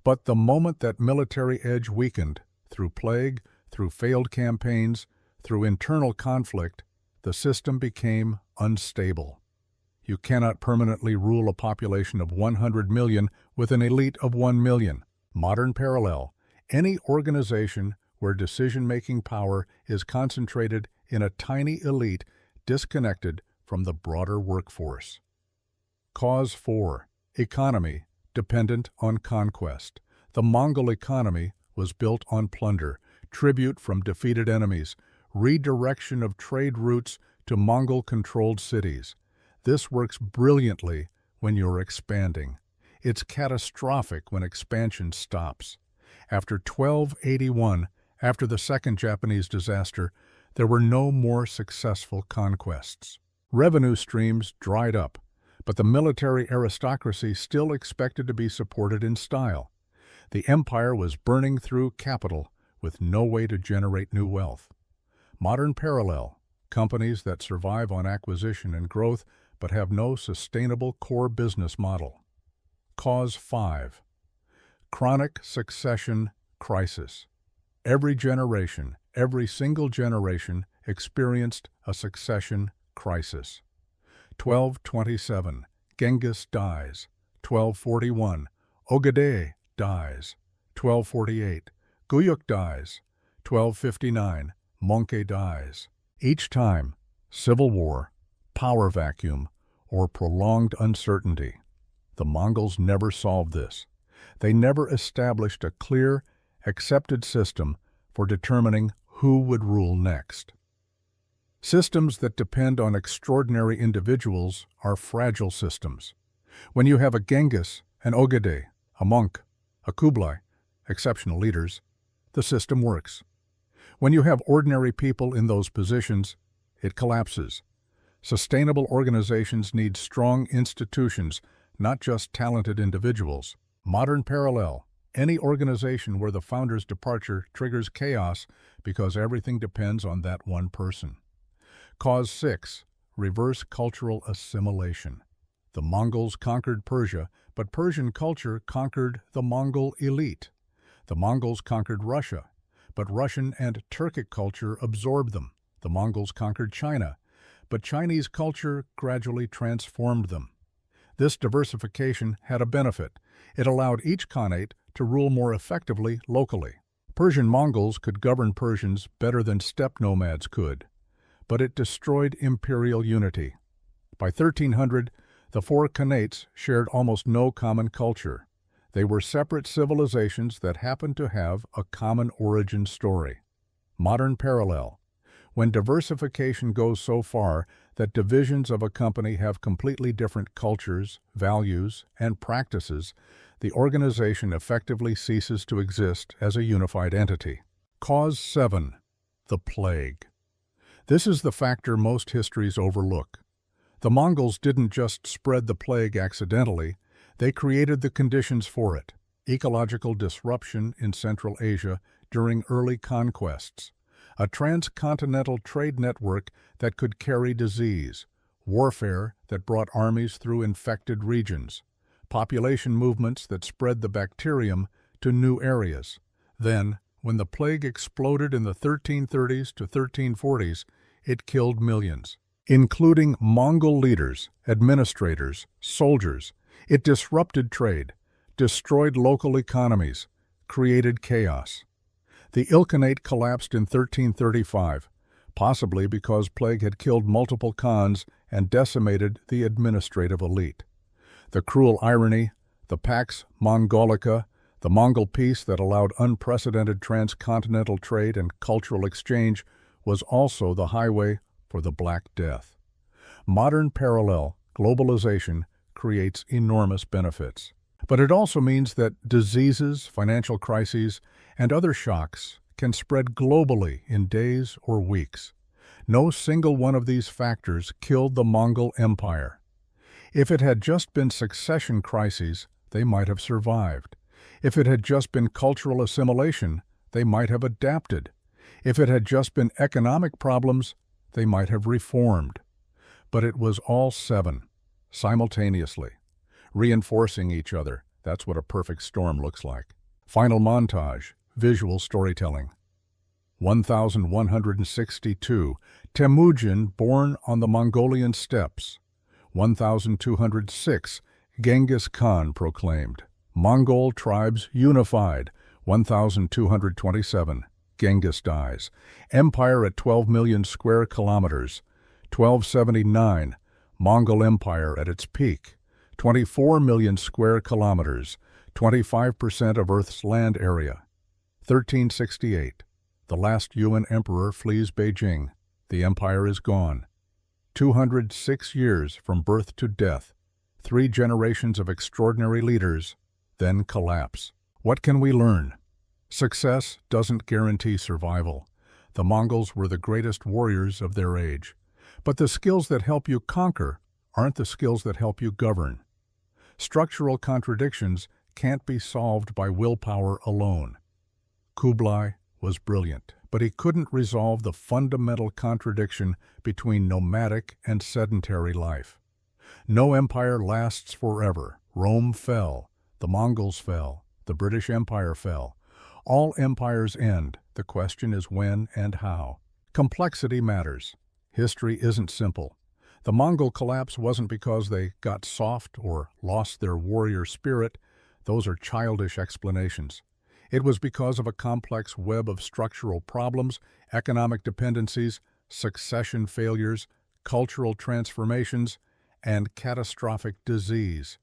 But the moment that military edge weakened, through plague, through failed campaigns, through internal conflict, the system became unstable. You cannot permanently rule a population of 100 million with an elite of 1 million. Modern parallel. Any organization where decision-making power is concentrated in a tiny elite disconnected from the broader workforce. Cause 4. Economy dependent on conquest. The Mongol economy was built on plunder, tribute from defeated enemies, redirection of trade routes to Mongol-controlled cities. This works brilliantly when you're expanding. It's catastrophic when expansion stops. After 1281, after the Second Japanese disaster, there were no more successful conquests. Revenue streams dried up, but the military aristocracy still expected to be supported in style. The empire was burning through capital with no way to generate new wealth. Modern parallel. Companies that survive on acquisition and growth but have no sustainable core business model. Cause 5. Chronic succession crisis. Every generation, every single generation experienced a succession crisis. 1227, Genghis dies. 1241, Ogedei dies. 1248, Guyuk dies. 1259, Monkey dies. Each time, civil war, power vacuum, or prolonged uncertainty. The Mongols never solved this. They never established a clear, accepted system for determining who would rule next. Systems that depend on extraordinary individuals are fragile systems. When you have a Genghis, an Ogedei, a Monk, a Kublai, exceptional leaders, the system works. When you have ordinary people in those positions, it collapses. Sustainable organizations need strong institutions, not just talented individuals. Modern parallel. Any organization where the founder's departure triggers chaos because everything depends on that one person. Cause 6. Reverse cultural assimilation. The Mongols conquered Persia, but Persian culture conquered the Mongol elite. The Mongols conquered Russia, but Russian and Turkic culture absorbed them. The Mongols conquered China, but Chinese culture gradually transformed them. This diversification had a benefit. It allowed each khanate to rule more effectively locally. Persian Mongols could govern Persians better than steppe nomads could, but it destroyed imperial unity. By 1300, the four khanates shared almost no common culture. They were separate civilizations that happened to have a common origin story. Modern parallel. When diversification goes so far that divisions of a company have completely different cultures, values, and practices, the organization effectively ceases to exist as a unified entity. Cause 7. The plague. This is the factor most histories overlook. The Mongols didn't just spread the plague accidentally, they created the conditions for it. Ecological disruption in Central Asia during early conquests, a transcontinental trade network that could carry disease, warfare that brought armies through infected regions, population movements that spread the bacterium to new areas. Then, when the plague exploded in the 1330s to 1340s, it killed millions, including Mongol leaders, administrators, soldiers. It disrupted trade, destroyed local economies, created chaos. The Ilkhanate collapsed in 1335, possibly because plague had killed multiple khans and decimated the administrative elite. The cruel irony, the Pax Mongolica, the Mongol peace that allowed unprecedented transcontinental trade and cultural exchange, was also the highway for the Black Death. Modern parallel, globalization, creates enormous benefits. But it also means that diseases, financial crises, and other shocks can spread globally in days or weeks. No single one of these factors killed the Mongol Empire. If it had just been succession crises, they might have survived. If it had just been cultural assimilation, they might have adapted. If it had just been economic problems, they might have reformed. But it was all seven, simultaneously, reinforcing each other. That's what a perfect storm looks like. Final montage, visual storytelling. 1162, Temujin born on the Mongolian steppes. 1206, Genghis Khan proclaimed. Mongol tribes unified. 1227, Genghis dies. Empire at 12 million square kilometers. 1279, Mongol Empire at its peak. 24 million square kilometers, 25% of Earth's land area. 1368, the last Yuan emperor flees Beijing. The empire is gone. 206 years from birth to death. 3 generations of extraordinary leaders, then collapse. What can we learn? Success doesn't guarantee survival. The Mongols were the greatest warriors of their age. But the skills that help you conquer aren't the skills that help you govern. Structural contradictions can't be solved by willpower alone. Kublai was brilliant, but he couldn't resolve the fundamental contradiction between nomadic and sedentary life. No empire lasts forever. Rome fell, the Mongols fell, the British Empire fell. All empires end. The question is when and how. Complexity matters. History isn't simple. The Mongol collapse wasn't because they got soft or lost their warrior spirit. Those are childish explanations. It was because of a complex web of structural problems, economic dependencies, succession failures, cultural transformations, and catastrophic disease.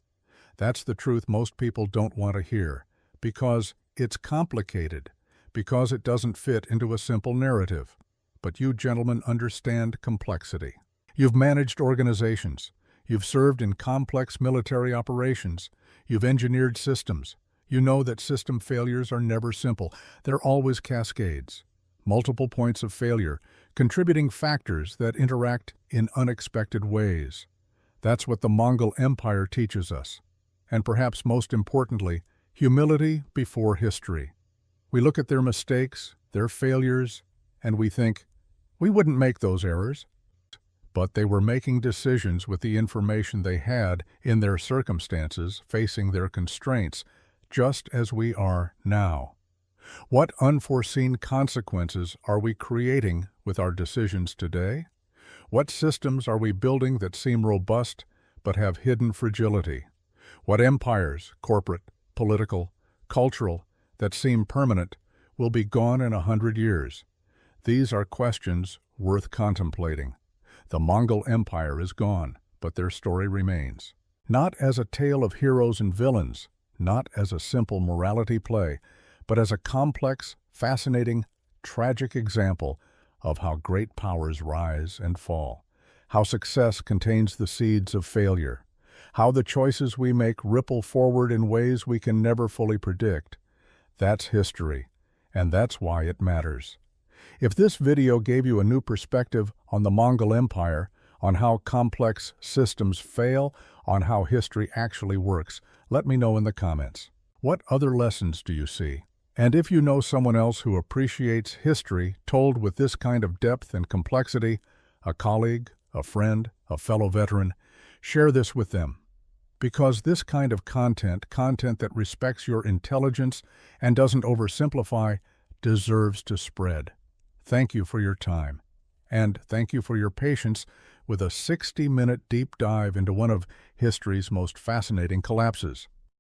That's the truth most people don't want to hear, because it's complicated, because it doesn't fit into a simple narrative. But you gentlemen understand complexity. You've managed organizations. You've served in complex military operations. You've engineered systems. You know that system failures are never simple. They're always cascades. Multiple points of failure, contributing factors that interact in unexpected ways. That's what the Mongol Empire teaches us. And perhaps most importantly, humility before history. We look at their mistakes, their failures, and we think, we wouldn't make those errors. But they were making decisions with the information they had in their circumstances, facing their constraints, just as we are now. What unforeseen consequences are we creating with our decisions today? What systems are we building that seem robust but have hidden fragility? What empires, corporate, political, cultural, that seem permanent, will be gone in 100 years? These are questions worth contemplating. The Mongol Empire is gone, but their story remains. Not as a tale of heroes and villains, not as a simple morality play, but as a complex, fascinating, tragic example of how great powers rise and fall, how success contains the seeds of failure, how the choices we make ripple forward in ways we can never fully predict. That's history, and that's why it matters. If this video gave you a new perspective on the Mongol Empire, on how complex systems fail, on how history actually works, let me know in the comments. What other lessons do you see? And if you know someone else who appreciates history told with this kind of depth and complexity, a colleague, a friend, a fellow veteran, share this with them. Because this kind of content that respects your intelligence and doesn't oversimplify, deserves to spread. Thank you for your time. And thank you for your patience with a 60-minute deep dive into one of history's most fascinating collapses.